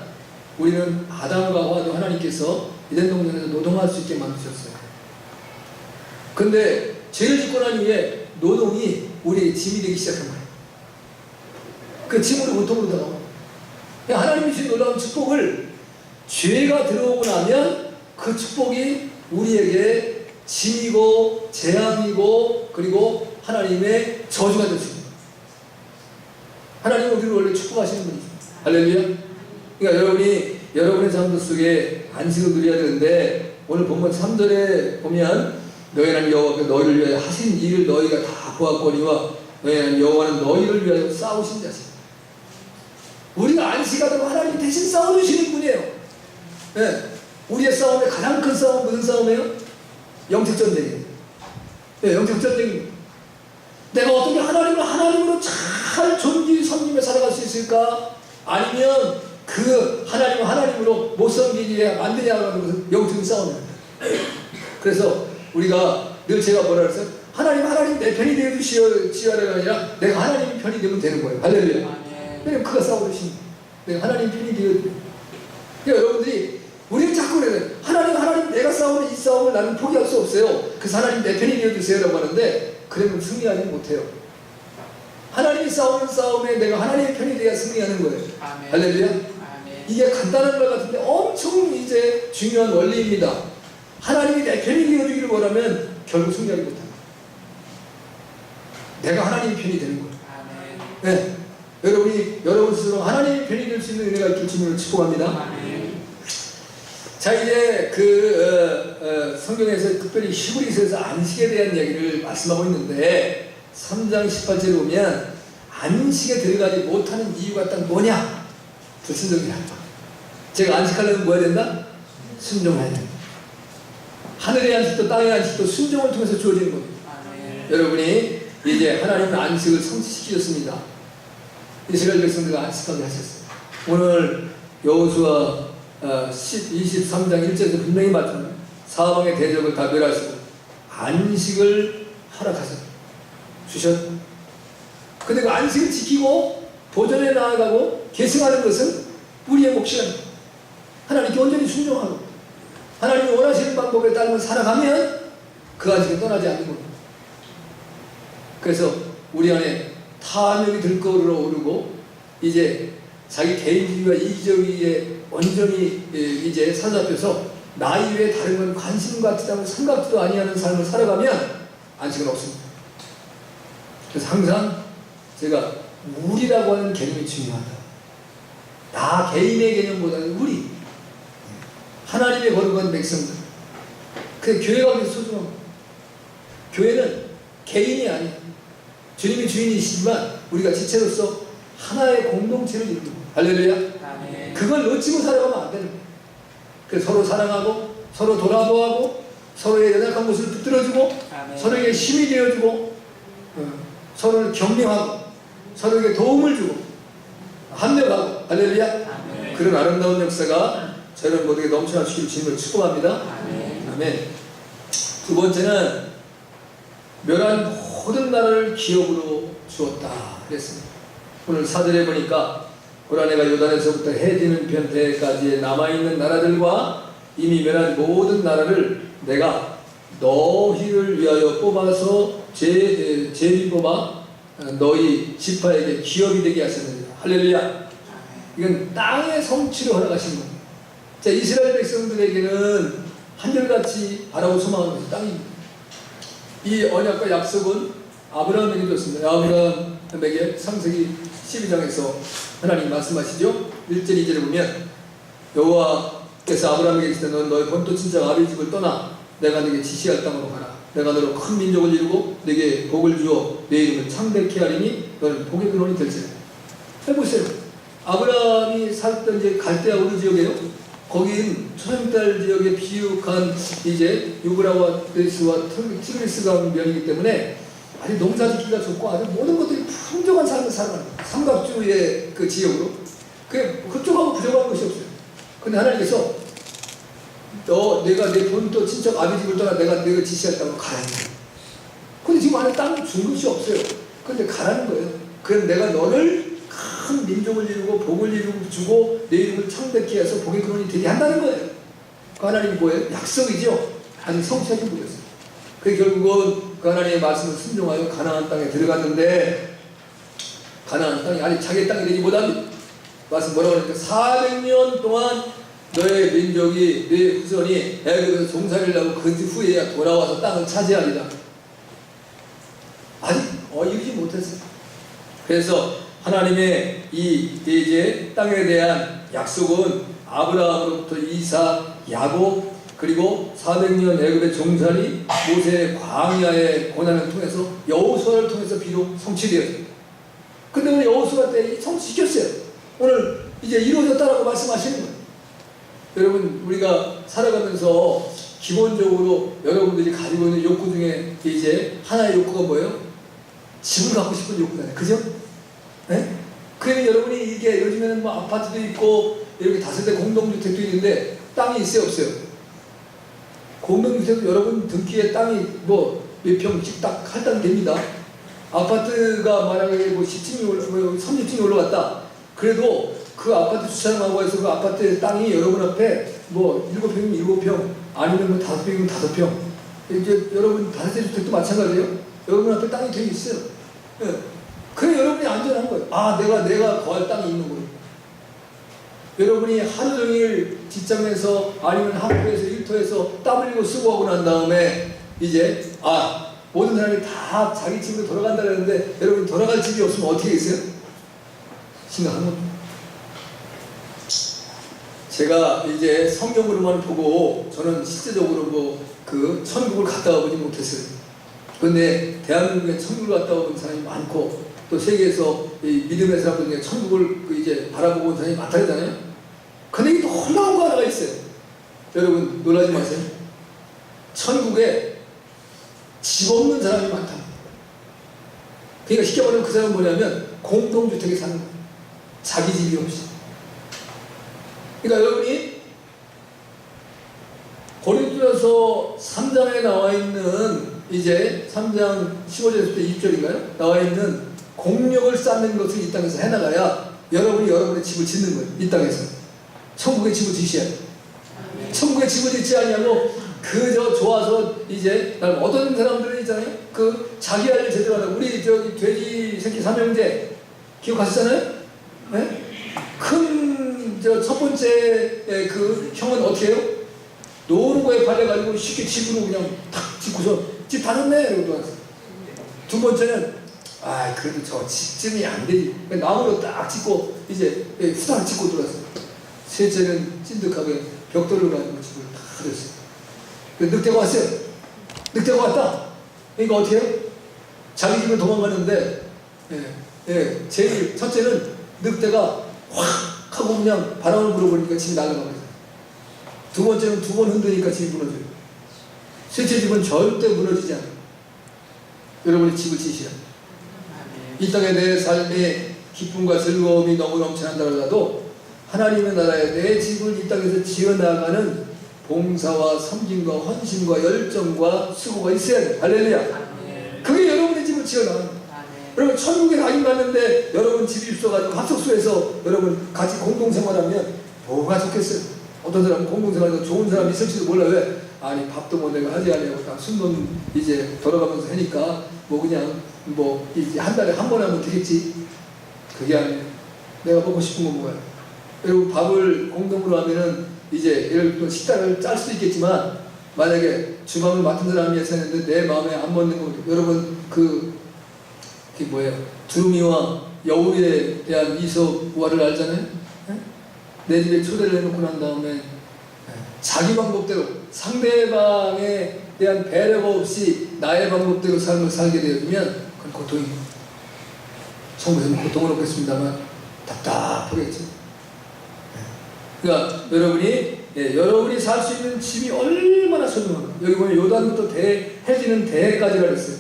우리는 아담과 하와도 하나님께서 에덴 동산에서 노동할 수 있게 만드셨어요. 근데 죄를 짓고 난 이후에 노동이 우리의 짐이 되기 시작한 거예요. 그 짐으로 고통으로 다가와요. 하나님이 주신 놀라운 축복을 죄가 들어오고 나면 그 축복이 우리에게 짐이고 재앙이고 그리고 하나님의 저주가 될 수 있는 거예요. 하나님은 우리를 원래 축복하시는 분이죠. 할렐루야. 그러니까 여러분의 삶 속에 안식을 누려야 되는데 오늘 본문 3절에 보면 너희 하나님 여호와께서 너희를 위하여 하신 일을 너희가 다 보았거니와 너희 하나님 여호와는 너희를 위하여 싸우신 자시다. 우리가 안식하다고 하나님 대신 싸워주시는 분이에요. 네. 우리의 싸움의 가장 큰 싸움은 무슨 싸움이에요? 영적 전쟁이에요. 네, 영적 전쟁입니다. 내가 어떻게 하나님으로 잘 존귀 섬기며 살아갈 수 있을까? 아니면 그 하나님으로 못 섬기게 만드냐는 것은 영적인 싸움입니다. 그래서 우리가 늘 제가 뭐라 그랬어요? 하나님 내 편이 되어주시오가 아니라 내가 하나님 편이 되면 되는 거예요. 할렐루야. 왜냐면 그가 싸워주십니다. 내가 하나님 편이 되어드려. 그러니까 여러분들이 우리는 자꾸 그래요. 하나님 내가 싸우는 이 싸움을 나는 포기할 수 없어요. 그래서 하나님 내 편이 되어주세요 라고 하는데 그러면 승리하지 못해요. 하나님이 싸우는 싸움에 내가 하나님의 편이 돼야 승리하는 거예요. 아멘. 할렐루야. 아멘. 이게 간단한 것 같은데 엄청 이제 중요한 원리입니다. 하나님이 내 편이 되어주기를 원하면 결국 승리하지 못합니다. 내가 하나님의 편이 되는 거예요. 아멘. 네. 여러분 스스로 하나님의 편이 될 수 있는 은혜가 있길 주님으로 축복합니다. 아멘. 자, 이제 성경에서 특별히 히브리서에서 안식에 대한 이야기를 말씀하고 있는데 3장 18절에 보면 안식에 들어가지 못하는 이유가 딱 뭐냐? 불순종이라. 제가 안식하려면 뭐 해야 된다? 순종해야 된다. 하늘의 안식도 땅의 안식도 순종을 통해서 주어지는 겁니다. 아멘. 여러분이 이제 하나님의 안식을 성취시키셨습니다. 이스라엘 백성들과 안식하게 하셨어요. 오늘 여호수아 23장 1절에서 분명히 말씀합니다. 사방의 대적을 다 멸하시고 안식을 허락하셨다. 주셨다. 근데 그 안식을 지키고 도전에 나아가고 계승하는 것은 우리의 몫이랍니다. 하나님께 온전히 순종하고 하나님이 원하시는 방법에 따르면 살아가면 그 안식을 떠나지 않는 겁니다. 그래서 우리 안에 탐욕이 들끓어 오르고 이제 자기 개인주의와 이기주의에 완전히 이제 사로잡혀서 나 이외에 다른 건 관심 같지도 생각지도 아니하는 삶을 살아가면 안식은 없습니다. 그래서 항상 제가 우리라고 하는 개념이 중요하다. 나 개인의 개념보다는 우리 하나님의 거룩한 백성들. 그 교회가 그래서 소중합니다. 교회는 개인이 아니에요. 주님이 주인이시지만 우리가 지체로서 하나의 공동체를 이루는 거예요. 할렐루야. 아멘. 그걸 놓치고 살아가면 안 되는 거예요. 그래서 서로 사랑하고 서로 돌아보고 서로의 연약한 모습을 붙들어주고 아멘. 서로에게 힘이 되어주고 서로를 격려하고 서로에게 도움을 주고 합력하고 할렐루야. 아멘. 그런 아름다운 역사가 저희들 모두에게 넘쳐나시길 주님을 축복합니다. 아멘. 아멘. 두 번째는 멸한 모든 나라를 기업으로 주었다 그랬습니다. 오늘 4절에 보니까 고라네가 요단에서부터 해지는 변태까지 남아있는 나라들과 이미 멸한 모든 나라를 내가 너희를 위하여 뽑아서 제비 뽑아 너희 지파에게 기업이 되게 하셨느니라. 할렐루야. 이건 땅의 성취를 허락하신 겁니다. 자, 이스라엘 백성들에게는 한결같이 바라고 소망하는 것이 땅입니다. 이 언약과 약속은 아브라함에게 줬습니다. 아브라함에게 창세기 12장에서 하나님 말씀하시죠. 1절 2절에 보면 여호와께서 아브라함에게 이르시되 너는 너의 본토 친척 아비 집을 떠나 내가 네게 지시할 땅으로 가라. 내가 너로 큰 민족을 이루고 네게 복을 주어 네 이름을 창대케 하리니 너는 복의 근원이 될지라. 해보세요. 아브라함이 살던 이제 갈대아 우르 지역이에요. 거긴 초생달 지역의 비육한 이제 유브라데스와 티그리스강 면이기 때문에 아주 농사짓기가 좋고 아주 모든 것들이 풍족한 삶을 살아갑니다. 삼각주의 그 지역으로. 그쪽하고 부족한 것이 없어요. 근데 하나님께서 내가 내 본토 친척 아비 집을 떠나 내가 지시할 땅으로 가라는 거예요. 근데 지금 안에 땅 준 것이 없어요. 근데 가라는 거예요. 그럼 내가 너를 큰 민족을 이루고 복을 이루고 주고 내 이름을 창대케 해서 복의 근원이 되게 한다는 거예요. 그 하나님이 뭐예요? 약속이죠. 아직 성취하지 못했어요. 그래서 결국은 그 하나님의 말씀을 순종하여 가나안 땅에 들어갔는데 가나안 땅이 아직 자기 땅이 되지 못합니다. 말씀 뭐라고 하니까 400년 동안 너의 민족이 네 후손이 애굽에서 종살이를 하고 그 후에야 돌아와서 땅을 차지하리라. 아직 이루지 못했어요. 그래서 하나님의 이 이제 땅에 대한 약속은 아브라함으로부터 이삭, 야곱 그리고 400년 애굽의 종살이 모세의 광야의 고난을 통해서 여호수아를 통해서 비록 성취되었습니다. 근데 오늘 여호수아 때 성취시켰어요. 오늘 이제 이루어졌다라고 말씀하시는 거예요. 여러분 우리가 살아가면서 기본적으로 여러분들이 가지고 있는 욕구 중에 이제 하나의 욕구가 뭐예요? 집을 갖고 싶은 욕구잖아요. 그죠? 네? 그러면 여러분이 이게 요즘에는 뭐 아파트도 있고 이렇게 다세대 공동주택도 있는데 땅이 있어요 없어요? 공동주택도 여러분 등기에 땅이 뭐 몇 평씩 딱 할당 됩니다. 아파트가 만약에 뭐 10층이 30층이 올라갔다. 그래도 그 그 아파트 주차장하고 해서 그 아파트 땅이 여러분 앞에 뭐 7평이면 7평 아니면 뭐 5평이면 5평 이제 여러분 다세대 주택도 마찬가지예요. 여러분 앞에 땅이 되게 있어요. 예. 그래 여러분이 안전한 거예요. 아 내가 거할 땅이 있는 거예요. 여러분이 하루 종일 직장에서 아니면 학교에서 일터에서 땀 흘리고 수고하고 난 다음에 이제 모든 사람이 다 자기 집으로 돌아간다 그러는데 여러분 돌아갈 집이 없으면 어떻게 있어요? 심각한 겁니다. 제가 이제 성경으로만 보고 저는 실제적으로 뭐 그 천국을 갔다 와보지 못했어요. 그런데 대한민국에 천국을 갔다 온 사람이 많고 또 세계에서 이 믿음의 사람들 중에 천국을 이제 바라보고 온 사람이 많다 했잖아요. 근데 이게 놀라운 거 하나가 있어요. 여러분 놀라지 마세요. 천국에 집 없는 사람이 많다. 그러니까 쉽게 말하면 그 사람은 뭐냐면 공동주택에 사는 거예요. 자기 집이 없이. 그러니까 여러분이 고린도전서 3장에 나와 있는 이제 3장 15절에서 20절인가요? 나와 있는 공력을 쌓는 것을 이 땅에서 해나가야 여러분이 여러분의 집을 짓는 거예요. 이 땅에서. 천국의 집을 짓어야 돼요. 천국의 집을 짓지 않냐고 그저 좋아서 이제 어떤 사람들은 있잖아요. 그 자기 할 일 제대로 하라고 우리 저기 돼지 새끼 삼형제 기억하시잖아요? 네? 큰 첫 번째 그 형은 어떻게 해요? 노는 거에 발려가지고 쉽게 집으로 그냥 탁 짓고서 집 다 졌네 이러고 들어왔어요. 두 번째는 그래도 저 집쯤이 안 되지. 나무로 딱 짓고 이제 후다닥 짓고 들어왔어요. 셋째는 찐득하게 벽돌로 가지고 집을 다 졌어요. 늑대가 왔어요. 늑대가 왔다. 그러니까 어떻게 해요? 자기 집을 도망가는데 제일 첫째는 늑대가 확 하고 그냥 바람을 불어버리니까 집이 날아가버려요. 두 번째는 두 번 흔드니까 집이 무너져요. 셋째 집은 절대 무너지지 않아요. 여러분이 집을 지으시라. 이 땅에 내 삶의 기쁨과 즐거움이 너무 넘쳐난다 하더라도 하나님의 나라에 내 집을 이 땅에서 지어나가는 봉사와 섬김과 헌신과 열정과 수고가 있어야 돼요. 할렐루야. 그게 여러분의 집을 지어나가는 거예요. 여러분 천국에 가긴 갔는데 여러분 집이 있어가지고 합석소에서 여러분 같이 공동생활하면 뭐가 좋겠어요. 어떤 사람은 공동생활에서 좋은 사람이 있을지도 몰라. 왜? 아니 밥도 뭐 내가 하지 않냐고 다 순돈 이제 돌아가면서 하니까 뭐 그냥 뭐 이제 한 달에 한 번 하면 되겠지. 그게 아니에요. 내가 먹고 싶은 거 먹어요. 그리고 밥을 공동으로 하면은 이제 예를 들어 식단을 짤 수도 있겠지만 만약에 주방을 맡은 사람이 했었는데 내 마음에 안 맞는 거 여러분 그게 뭐예요? 두루미와 여우에 대한 이솝우화를 알잖아요? 내 집에 초대를 해놓고 난 다음에 자기 방법대로 상대방에 대한 배려가 없이 나의 방법대로 삶을 살게 되어지면 그건 고통입니다. 성부에서는 고통을 얻겠습니다만 답답하겠죠. 그러니까 여러분이 살 수 있는 집이 얼마나 소중한가. 여기 보면 요단부터 해지는 대까지라 그랬어요.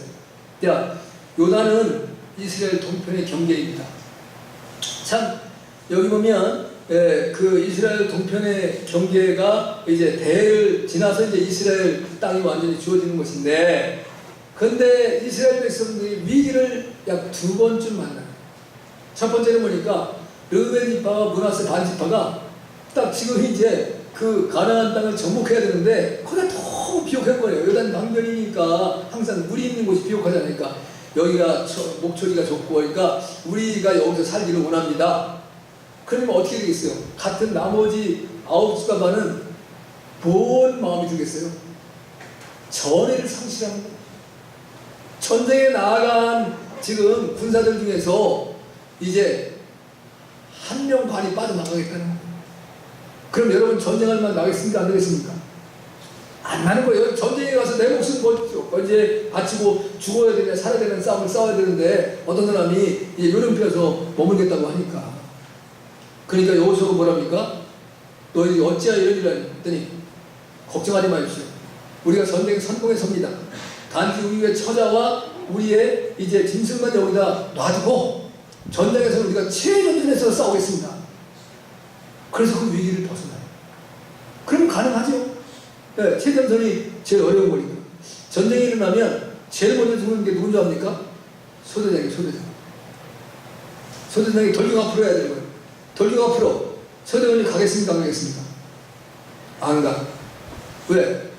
요단은 이스라엘 동편의 경계입니다. 참 여기 보면 그 이스라엘 동편의 경계가 이제 대를 지나서 이제 이스라엘 땅이 완전히 주어지는 것인데, 근데 이스라엘 백성들이 위기를 약 2번쯤 만나요. 첫 번째는 뭐니까 르우벤 지파와 므낫세 반 지파가 딱 지금 이제 그 가나안 땅을 정복해야 되는데 거기가 너무 비옥할 거예요. 요단 방변이니까 항상 물이 있는 곳이 비옥하지 않으니까 여기가 목초리가 좁고 그러니까 우리가 여기서 살기를 원합니다. 그러면 어떻게 되겠어요? 같은 나머지 9집과 반은 뭔 마음이 들겠어요? 전의를 상실하는 거예요. 전쟁에 나아간 지금 군사들 중에서 이제 1명 반이 빠져나가겠다는 거예요. 그럼 여러분 전쟁할 만 나겠습니까? 안 되겠습니까? 안 나는 거예요. 전쟁에 가서 내 목숨 이제 바치고 죽어야 되냐 살아야 되는 싸움을 싸워야 되는데 어떤 사람이 이제 요령 피워서 머물겠다고 하니까. 그러니까 여호수아가 뭐랍니까? 너희들이 어찌하여 이런 일을 했더니 걱정하지 마십시오. 우리가 전쟁 선봉에 섭니다. 단지 우리의 처자와 우리의 이제 짐승만 여기다 놔두고 전쟁에서 우리가 최전선에서 싸우겠습니다. 그래서 그 위기를 벗어나요. 그럼 가능하죠. 네, 최전선이 제일 어려운 거니까. 전쟁이 일어나면 제일 먼저 죽는 게 누군지 압니까? 소대장이 돌격 앞으로 해야 되는 거예요. 돌격 앞으로 서대원이 가겠습니까? 안 가겠습니까? 안 가. 왜?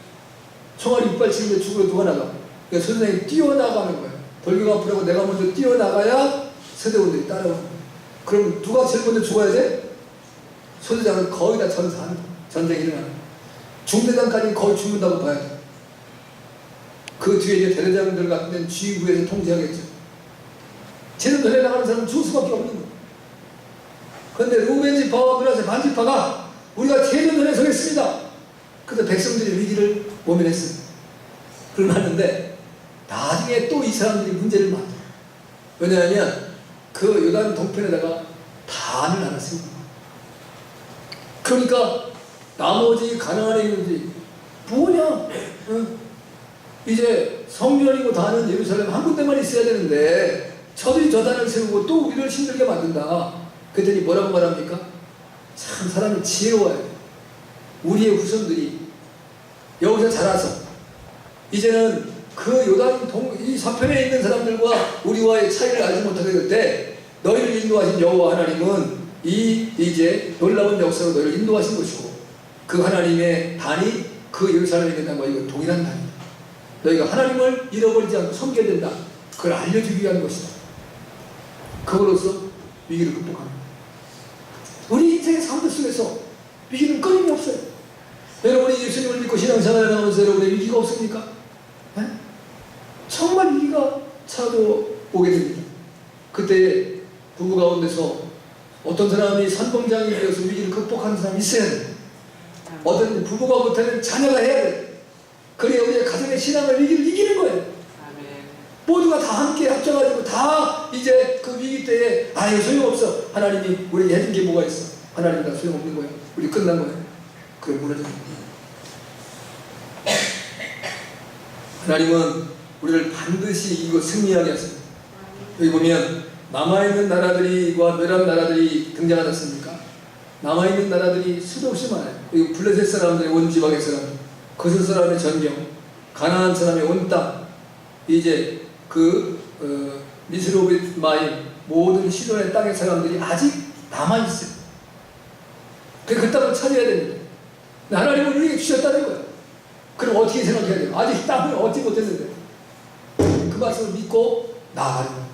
총알이 이빨 치는데 죽으러 누가 나가? 그러니까 선생님이 뛰어나가는 거예요. 돌격 앞으로 하고 내가 먼저 뛰어나가야 서대원들이 따라오는 거예요. 그럼 누가 제일 먼저 죽어야 돼? 소대장은 거의 다 전사하는 거예요. 전쟁이 일어나는 거예요. 중대장까지 거의 죽는다고 봐야 돼요. 그 뒤에 이제 대대장들 같은 데는 지휘부에서 통제하겠죠. 쟤는 전에 나가는 사람은 죽을 수밖에 없는 거예요. 그런데 루벤 지파와 므낫세 반 지파가 우리가 대전전에 서겠습니다. 그래서 백성들의 위기를 모면했습니다. 그러는데 나중에 또 이 사람들이 문제를 만들어요. 왜냐하면 그 요단 동편에다가 단을 하나 세우고 그러니까 나머지 가나안에 있는지 뭐냐? 이제 성전이고 단은 예루살렘 한 군데만 있어야 되는데 저들이 저 단을 세우고 또 우리를 힘들게 만든다. 그랬더니 뭐라고 말합니까? 참 사람이 지혜로워야 돼. 우리의 후손들이 여기서 자라서 이제는 그 요단 이 서편에 있는 사람들과 우리와의 차이를 알지 못하게 될 때 너희를 인도하신 여호와 하나님은 이제 놀라운 역사로 너희를 인도하신 것이고 그 하나님의 단이 그 예루살렘에 있는 단과 이거 동일한 단이다. 너희가 하나님을 잃어버리지 않고 섬겨야 된다. 그걸 알려주기 위한 것이다. 그걸로써 위기를 극복합니다. 우리 인생의 삶들 속에서 위기는 끊임이 없어요. 여러분이 예수님을 믿고 신앙생활을 하면서 여러분의 위기가 없습니까? 네? 정말 위기가 찾아오게 됩니다. 그때 부부 가운데서 어떤 사람이 선봉장이 되어서 위기를 극복하는 사람이 있어야 돼요. 어떤 부부가 못하면 자녀가 해야 돼요. 그래야 우리의 가정의 신앙을 위기를 이기는 거예요. 모두가 다 함께 합쳐가지고 다 이제 그 위기 때에 아유 소용없어. 하나님이 우리에게 해준 게 뭐가 있어. 하나님 다 소용없는 거예요. 우리 끝난 거예요. 그게 무너집니다. 하나님은 우리를 반드시 이기고 승리하게 하십니다. 여기 보면 남아있는 나라들과 멸한 나라들이 등장하지 않습니까? 남아있는 나라들이 수도 없이 많아요. 여기 블레셋 사람들의 온 지방의 사람, 거슬 사람의 전경, 가나안 사람의 온 땅, 이제 미스로빗마임 모든 시돈의 땅의 사람들이 아직 남아있어요. 그 땅을 차지해야 됩니다. 하나님은 우리에게 주셨다는 거예요. 그럼 어떻게 생각해야 돼요? 아직 땅을 얻지 못했는데 그 말씀을 믿고 나아가는 거예요.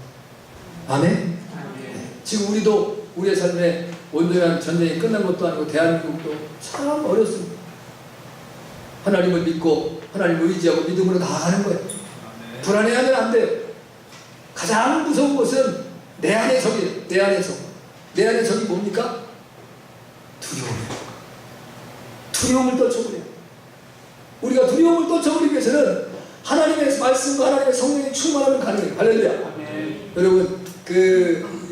아멘? 네. 지금 우리도 우리의 삶에 온전한 전쟁이 끝난 것도 아니고 대한민국도 참 어렵습니다. 하나님을 믿고 하나님을 의지하고 믿음으로 나아가는 거예요. 불안해하면 안 돼요. 가장 무서운 것은 내 안의 적이에요. 내 안의 적. 내 안의 적이 뭡니까? 두려움이에요. 두려움을 떨쳐버려요. 우리가 두려움을 떨쳐버리기 위해서는 하나님의 말씀과 하나님의 성령이 충만하면 가능해요. 할렐루야. 여러분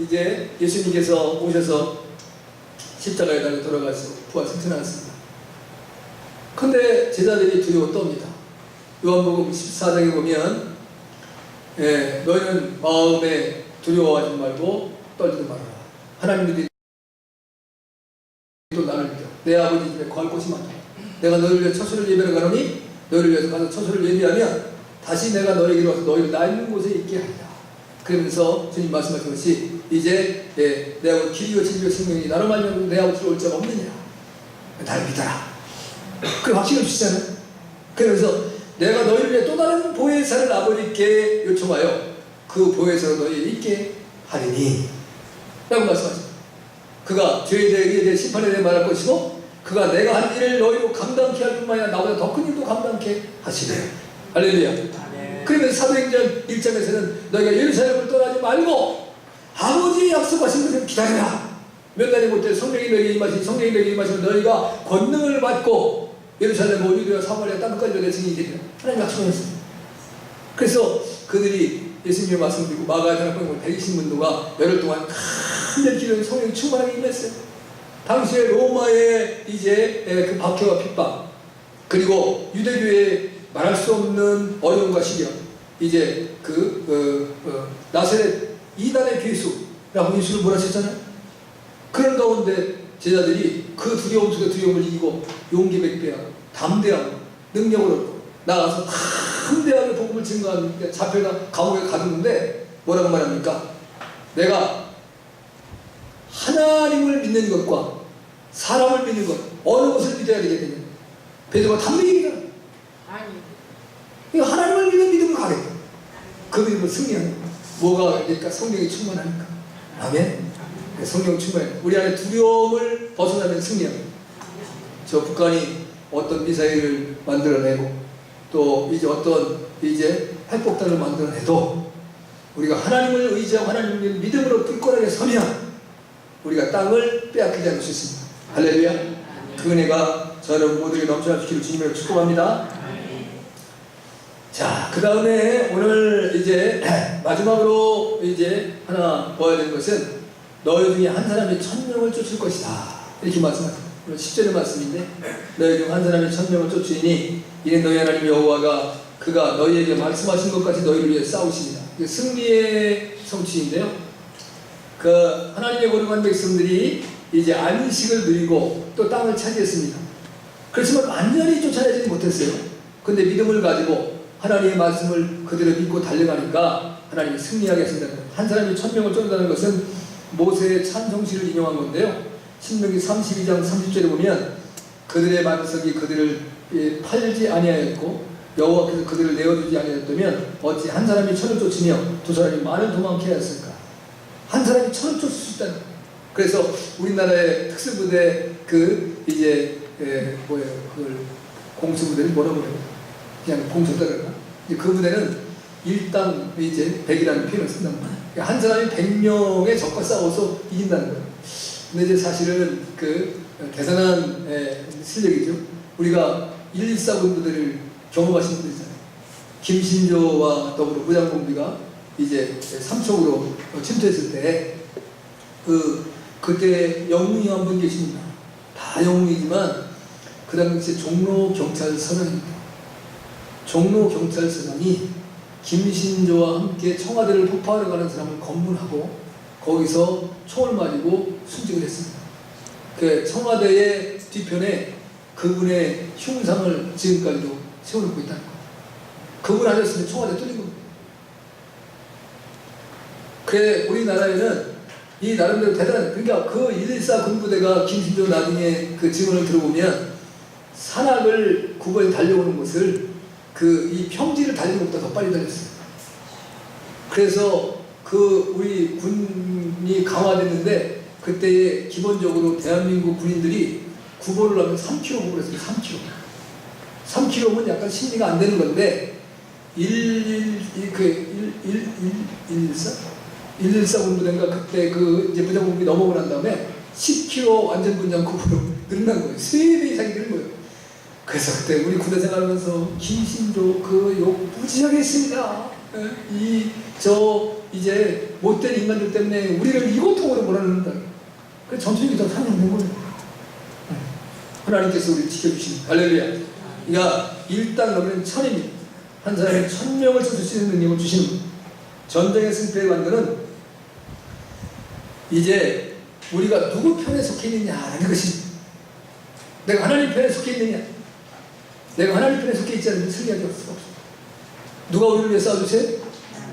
이제 예수님께서 오셔서 십자가에 달려 돌아가서 부활 승천하셨습니다. 근데 제자들이 두려워 떱니다. 요한복음 14장에 보면 너희는 마음에 두려워하지 말고 떨지도 말아라. 하나님들이 또 나를 믿어. 내 아버지 집에 거할 곳이 많다. 내가 너희를 위해 처소를 예배하러 가노니 너희를 위해서 가서 처소를 예비하면 다시 내가 너희에게로 와서 너희를 나 있는 곳에 있게 하리라. 그러면서 주님 말씀하신 것이 이제 내 아버지 길이요 진리요 생명이 나로 말미암아 내 아버지로 올 자가 없느냐. 나를 믿어라. 그 확신을 주시잖아요. 그러면서 내가 너희를 위해 또 다른 보혜사를 아버지께 요청하여 그 보혜사로 너희 있게 하리니 라고 말씀하십니다. 그가 죄에 대해 의에 대해 심판에 대해 말할 것이고 그가 내가 한 일을 너희로 감당케 할 뿐만 아니라 나보다 더 큰 일도 감당케 하시네. 할렐루야. 그러면서 사도행전 1장에서는 너희가 예루살렘을 떠나지 말고 아버지의 약속하신 것을 기다리라. 몇 날이 못해 성령이 너희에게 임하신 성령이 너희에게 임하시면 너희가 권능을 받고 예루살렘 유대와 사마리아 땅끝까지 내 증인이 되리라. 하나님 약속하셨습니다. 그래서 그들이 예수님의 말씀을 듣고 마가의 전학병을 120문도가 열흘 동안 간절히 기도해 성령이 충만하게 임했어요. 당시에 로마의 이제 그 박해와 핍박 그리고 유대교의 말할 수 없는 어려움과 시련 이제 나사렛 이단의 괴수라고 예수를 몰아쳤잖아요. 그런 가운데 제자들이 그 두려움 속에 두려움을 이기고 용기 백배하고 담대하고 능력을 얻고 나가서 담대하게 복음을 증거하는데 잡혀가 감옥에 가두는데 뭐라고 말합니까? 내가 하나님을 믿는 것과 사람을 믿는 것 어느 것을 믿어야 되겠느냐? 베드로가 담대기잖아. 아니. 이거 하나님을 믿는 믿음을 가겠다. 그 믿음을 승리하는 거야. 뭐가 그러니까 성령이 충만하니까. 아멘. 성령 충만해. 우리 안에 두려움을 벗어나면 승리합니다. 저 북한이 어떤 미사일을 만들어내고 또 이제 어떤 이제 핵폭탄을 만들어내도 우리가 하나님을 의지하고 하나님을 믿음으로 뚫고나게 서면 우리가 땅을 빼앗기지 않을 수 있습니다. 할렐루야. 그 은혜가 저는 모두에게 넘쳐나시기를 주님으로 축복합니다. 자, 그 다음에 오늘 이제 마지막으로 이제 하나 보아야 되는 것은 너희 중에 한 사람이 1000명을 쫓을 것이다. 이렇게 말씀하세요. 10절의 말씀인데 너희 중 한 사람이 1000명을 쫓으니 이는 너희 하나님 여호와가 그가 너희에게 말씀하신 것 같이 너희를 위해 싸우십니다. 이게 승리의 성취인데요. 그 하나님의 거룩한 백성들이 이제 안식을 누리고 또 땅을 차지했습니다. 그렇지만 완전히 쫓아내지 못했어요. 근데 믿음을 가지고 하나님의 말씀을 그대로 믿고 달려가니까 하나님이 승리하게 하신다는 거예요. 한 사람이 1000명을 쫓는다는 것은 모세의 찬송시를 인용한 건데요. 신명기 32장 30절에 보면 그들의 반석이 그들을 팔지 아니하였고 여호와께서 그들을 내어주지 아니하였다면 어찌 한 사람이 1000을 쫓으며 두 사람이 많은 도망케 하였을까? 한 사람이 1000을 쫓을 수 있다는 거예요. 그래서 우리나라의 특수부대 그 이제 뭐예요? 그걸 공수부대를 뭐라고 그래요? 그냥 공수부대랄까? 그 부대는 일당 이제 100이라는 표현을 쓴단 말이에요. 그러니까 한 사람이 100명의 적과 싸워서 이긴다는 거예요. 근데 이제 사실은 그 대단한 실력이죠. 우리가 114 군부대를 경험하신 분들이잖아요. 김신조와 더불어 무장공비가 이제 삼척으로 침투했을 때 그때 영웅이 한 분 계십니다. 다 영웅이지만 그 당시에 종로경찰서장입니다. 종로경찰서장이 김신조와 함께 청와대를 폭파하러 가는 사람을 검문하고 거기서 총을 맞고 순직을 했습니다. 그 청와대의 뒤편에 그분의 흉상을 지금까지도 세워놓고 있다는 거예요. 그분 아니었으면 청와대 뚫린 겁니다. 그래 우리나라에는 이 나름대로 대단한, 그러니까 그 114 군부대가 김신조 나중에 그 증언을 들어보면 산악을 9번에 달려오는 것을 이 평지를 달리는 것보다 더 빨리 달렸어요. 그래서 우리 군이 강화됐는데 그때 기본적으로 대한민국 군인들이 구보를 하면 3km 구보를 했어요. 3km면 약간 심리가 안 되는 건데 114 군부대인가 그때 이제 무장공비 넘어오고 난 다음에 10km 완전 분장 구보로 늘어난 거예요. 3배 이상이 늘은 거예요. 그래서 그때 우리 군대 생활하면서 김신조 욕 무지하게 했습니다. 이제 못된 인간들 때문에 우리를 이고통으로 몰아넣는다. 그래서 전투력이 더 상승된 거예요. 하나님께서 우리를 지켜주십니다. 할렐루야. 그러니까 일당 넘는 1000입니다. 한 사람이 1000명을 쫓을 수 있는 능력을 주시는 거예요. 전쟁의 승패의 관건은 이제 우리가 누구 편에 속해 있느냐라는 것입니다. 내가 하나님 편에 속해 있느냐? 내가 하나님 편에 속해 있지 않으면 승리할 수가 없습니다. 누가 우리를 위해 싸워주세요?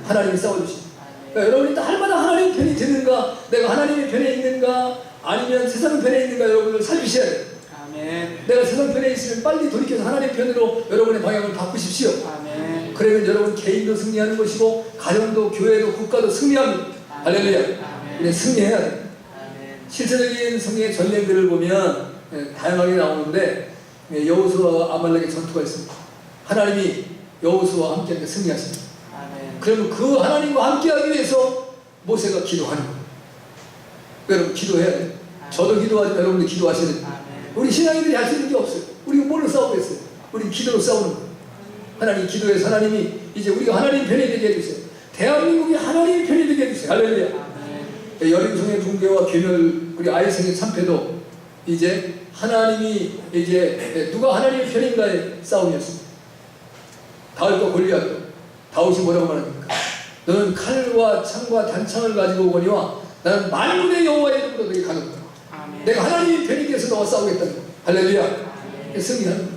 하나님이 싸워주십니다. 그러니까 여러분이 날마다 하나님 편이 되는가, 내가 하나님의 편에 있는가, 아니면 세상 편에 있는가, 여러분을 살피셔야 돼요. 아멘. 내가 세상 편에 있으면 빨리 돌이켜서 하나님 편으로 여러분의 방향을 바꾸십시오. 아멘. 그러면 여러분 개인도 승리하는 것이고 가정도 교회도 국가도 승리합니다. 할렐루야. 우리 승리해야 돼요. 실제적인 성경의 전쟁들을 보면 다양하게 나오는데 여호수아와 아말렉의 전투가 있습니다. 하나님이 여호수아와 함께 승리하십니다. 그러면 그 하나님과 함께하기 위해서 모세가 기도하는 거예요. 여러분 기도해야 돼요. 저도 기도하지만 여러분도 기도하셔야 됩니다. 우리 신앙인들이 할 수 있는 게 없어요. 우리가 뭘로 싸우겠어요? 우리 기도로 싸우는 거예요. 하나님 기도해서 하나님이 이제 우리가 하나님 편이 되게 해주세요. 대한민국이 하나님 편이 되게 해주세요. 할렐루야. 여림성의 붕괴와 괴멸 그리고 아이성의 참패도 이제 하나님이 이제 누가 하나님의 편인가의 싸움이었습니다. 다윗과 골리앗도 다윗이 뭐라고 말합니까? 너는 칼과 창과 단창을 가지고 오거니와 나는 만군의 여호와의 이름으로 너에게 가는구나. 내가 하나님의 편이 돼서 너와 싸우겠다는 거야. 할렐루야. 승리하는 거야.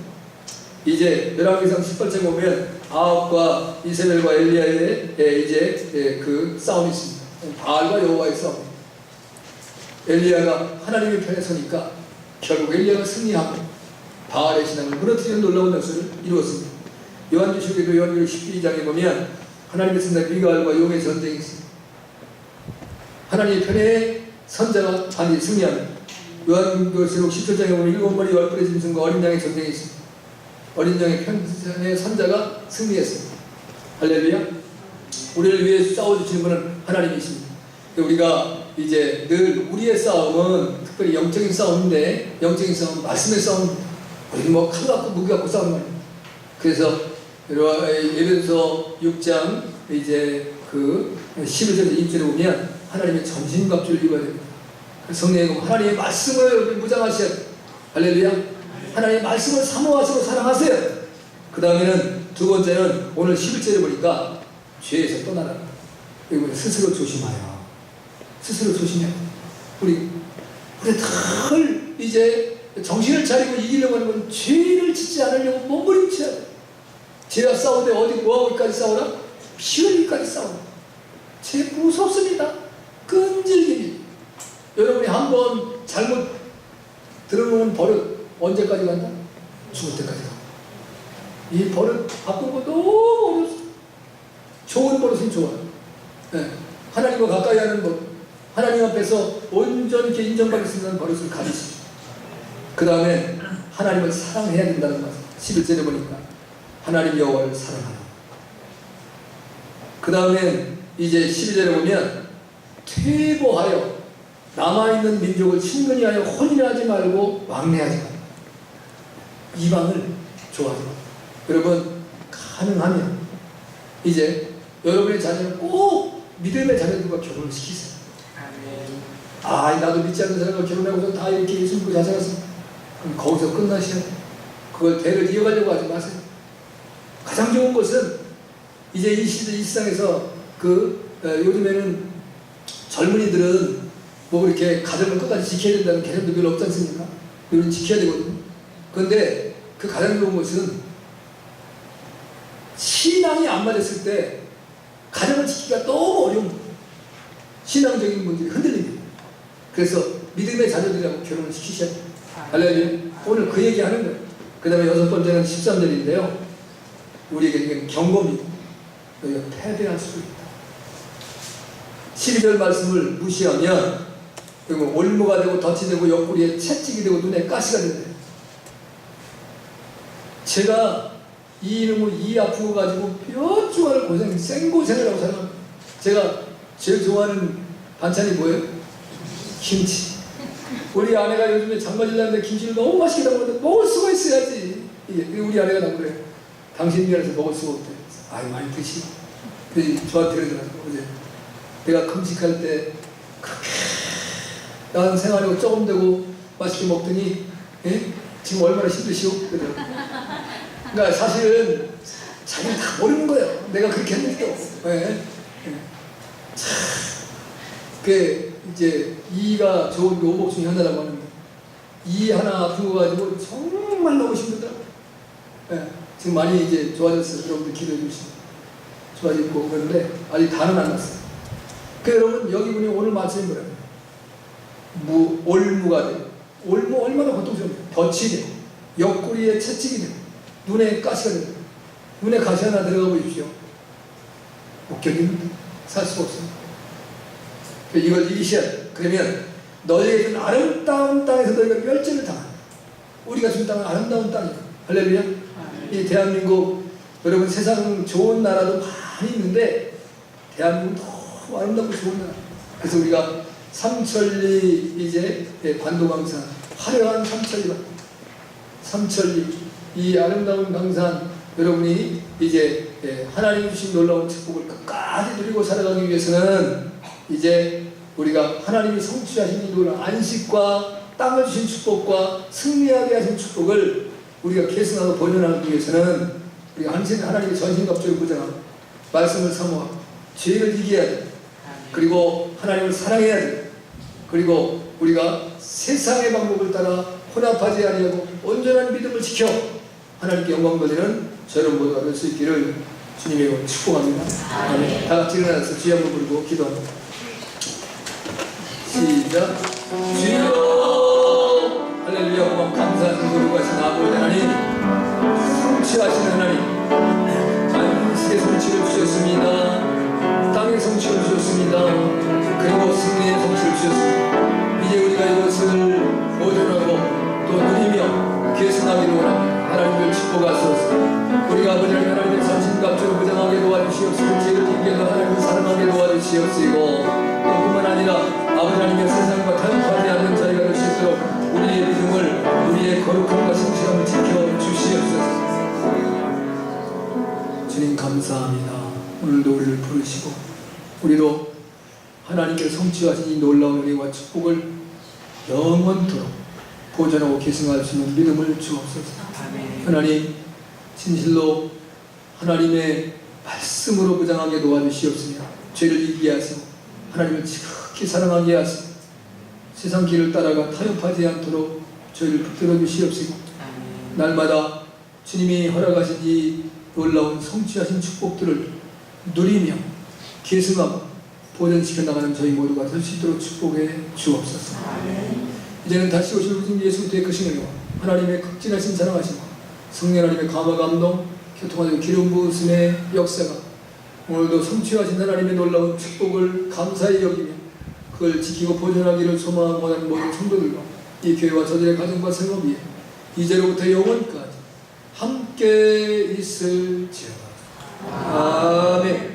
이제 열왕기상 18장 보면 아합과 이세벨과 엘리야의 이제 그 싸움이 있습니다. 바알과 여호와의 싸움. 엘리야가 하나님의 편에 서니까 결국 엘리야가 승리하고 바알의 신앙을 무너뜨리는 놀라운 역사를 이루었습니다. 요한계시록에도 요한계시록 12장에 보면 하나님의 선자 미가엘과 용의 전쟁이 있습니다. 하나님의 편에 선자가 반드시 승리합니다. 요한계시록 17장에 보면 7마리 열불의 짐승과 어린 양의 전쟁이 있습니다. 어린 양의 편의 선자가 승리했습니다. 할렐루야. 우리를 위해 싸워주시는 분은 하나님이십니다. 우리가 이제 늘 우리의 싸움은 특별히 영적인 싸움인데, 영적인 싸움은 말씀의 싸움. 우리는 뭐 칼 갖고 무기 갖고 싸우는 거예요. 그래서 에베소 6장 이제 그 11절 2절에 보면 하나님의 전신갑주를 입어야 됩니다. 성령의 하나님의 말씀을 무장하셔야 돼요. 할렐루야. 하나님의 말씀을 사모하시고 사랑하세요. 그 다음에는 두 번째는 오늘 11절에 보니까 죄에서 떠나라. 그리고 스스로 조심하여. 스스로 조심해요. 우리 늘 이제 정신을 차리고 이기려고 하는 건 죄를 짓지 않으려고 몸부림쳐야 돼. 죄와 싸우되 어디 뭐하고까지 싸우라? 피 흘리기까지 싸우라. 죄 무섭습니다. 끈질기니. 여러분이 한번 잘못 들어놓은 버릇 언제까지 간다? 죽을 때까지 가. 이 버릇 바꾸는 거 너무 어렵습니다. 좋은 버릇은 좋아요. 네. 하나님과 가까이 하는 것, 하나님 앞에서 온전히 인정받을 수 있는 버릇을 가지시죠. 그 다음에 하나님을 사랑해야 된다는 것. 11절에 보니까 하나님 여호와를 사랑하라. 그 다음에 이제 12절에 보면 퇴보하여 남아있는 민족을 친근히 하여 혼인하지 말고 왕래하지 말고 이방을 좋아하지 말고. 여러분 가능하면 이제 여러분의 자녀를 꼭 믿음의 자녀들과 결혼을 시키세요. 나도 믿지 않는 사람과 결혼하고서 다 이렇게 예수 믿고 자살했어. 그럼 거기서 끝나셔야 돼요. 그걸 대를 이어가려고 하지 마세요. 가장 좋은 것은 이제 이 시대 이 세상에서 요즘에는 젊은이들은 뭐 이렇게 가정을 끝까지 지켜야 된다는 개념도 별로 없지 않습니까? 우리는 지켜야 되거든요. 그런데 그 가장 좋은 것은 신앙이 안 맞았을 때 가정을 지키기가 너무 어려운 거예요. 신앙적인 분들이 흔들립니다. 그래서 믿음의 자녀들이라고 결혼을 시키셔야 돼요. 할렐루야. 오늘 그 얘기 하는 거예요. 그 다음에 6번째는 13절인데요. 우리에게 경고입니다. 너희가 패배할 수도 있다. 12절 말씀을 무시하면 그리고 올무가 되고 덫이 되고 옆구리에 채찍이 되고 눈에 가시가 된대요. 제가 이 이름을 이 아프고 가지고 몇 주간을 생고생을 하고 살아갑니다. 제가 제일 좋아하는 반찬이 뭐예요? 김치. 우리 아내가 요즘에 장마질 나는데 김치를 너무 맛있게 담았는데 먹을 수가 있어야지. 우리 아내가 나고 그래요. 당신 미안해서 먹을 수가 없대. 많이 드시. 그래서 저한테 그러더라고요. 어제 내가 금식할 때 그렇게 나는 생활하고 조금 되고 맛있게 먹더니 지금 얼마나 힘드시오? 그러더라고요. 그러니까 사실은 자기는 다 모르는 거예요. 내가 그렇게 했는데도. 그 이제 이가 좋은 게 오복중 현아라고 하는데 이 하나 아픈 거 가지고 정말 너무 힘들더라고요. 지금 많이 이제 좋아졌어요. 여러분들 기도해 주시면 좋아지고 그러는데 아직 다는 안 났어요. 그 여러분 여기 보니 오늘 말씀이 뭐라고요? 올무가 돼요. 올무 얼마나 고통스럽냐. 덫이 되고 옆구리에 채찍이 되고 눈에 가시가 되고 눈에 가시 하나 들어가 보십시오. 목격입니다. 살 수가 없습니다. 이걸 이기셔야 돼. 그러면 너희에게는 아름다운 땅에서 너희가 멸절을 당한다. 우리가 준 땅은 아름다운 땅이에요. 할렐루야. 이 대한민국 여러분 세상 좋은 나라도 많이 있는데 대한민국 너무 아름답고 좋은 나라. 그래서 우리가 삼천리 이제 관도강산 화려한 삼천리 이 아름다운 강산 여러분이 이제 하나님이 주신 놀라운 축복을 끝까지 누리고 살아가기 위해서는 이제 우리가 하나님이 성취하신 이 놀라운 안식과 땅을 주신 축복과 승리하게 하신 축복을 우리가 계승하고 번영하기 위해서는 우리가 하나님의 전신갑주를 무장하고 말씀을 사모하고 죄를 이겨야 돼. 그리고 하나님을 사랑해야 돼. 그리고 우리가 세상의 방법을 따라 혼합하지 아니하고 온전한 믿음을 지켜 하나님께 영광 돌리는 저 여러분 모두가 될 수 있기를 주님의 이름으로 축복합니다. 아멘. 다 같이 일어나서 주여 한번 부르고 기도합니다. 시작. 주여 할렐루야. 고맙 감사하는 거룩하신 아버지 하나님, 성취하신 하나님, 안식의 성취를 주셨습니다. 땅의 성취를 주셨습니다. 그리고 승리의 성취를 주셨습니다. 이제 우리가 이것을 보존하고 또 누리며 계승하기를 원합니다. 하나님을 축복하소서. 우리가 아버지 하나님의 전신갑주를 무장하게 도와주시옵시고 죄를 짓게도 하나님을 사랑하게 도와주시옵시고 또 뿐만 아니라 아버지 하나님의 세상과 타협하지 않는 자리가 될 수 있도록 우리의 믿음을, 우리의 거룩함과 성실함을 지켜주시옵소서. 주님 감사합니다. 오늘도 우리를 부르시고 우리도 하나님께서 성취하신 이 놀라운 은혜와 축복을 영원토록 보존하고 계승할 수 있는 믿음을 주옵소서. 하나님, 진실로 하나님의 말씀으로 무장하게 도와주시옵시며 죄를 이기게 하시고 하나님을 지극히 사랑하게 하시고 세상 길을 따라가 타협하지 않도록 저희를 붙들어 주시옵시고 날마다 주님이 허락하신 이 놀라운 성취하신 축복들을 누리며 계승하고 보존시켜 나가는 저희 모두가 될 수 있도록 축복해 주옵소서. 이제는 다시 오실 우리 예수 그리스도의 크신 은혜와 하나님의 극진하신 사랑하심과 성령 하나님의 감화 감동 교통하는 기름 부으심의 역사가 오늘도 성취하신 하나님의 놀라운 축복을 감사히 여기며 그걸 지키고 보존하기를 소망하고 하는 모든 성도들과 이 교회와 저들의 가정과 생업 위에 이제로부터 영원까지 함께 있을지어다. 아멘.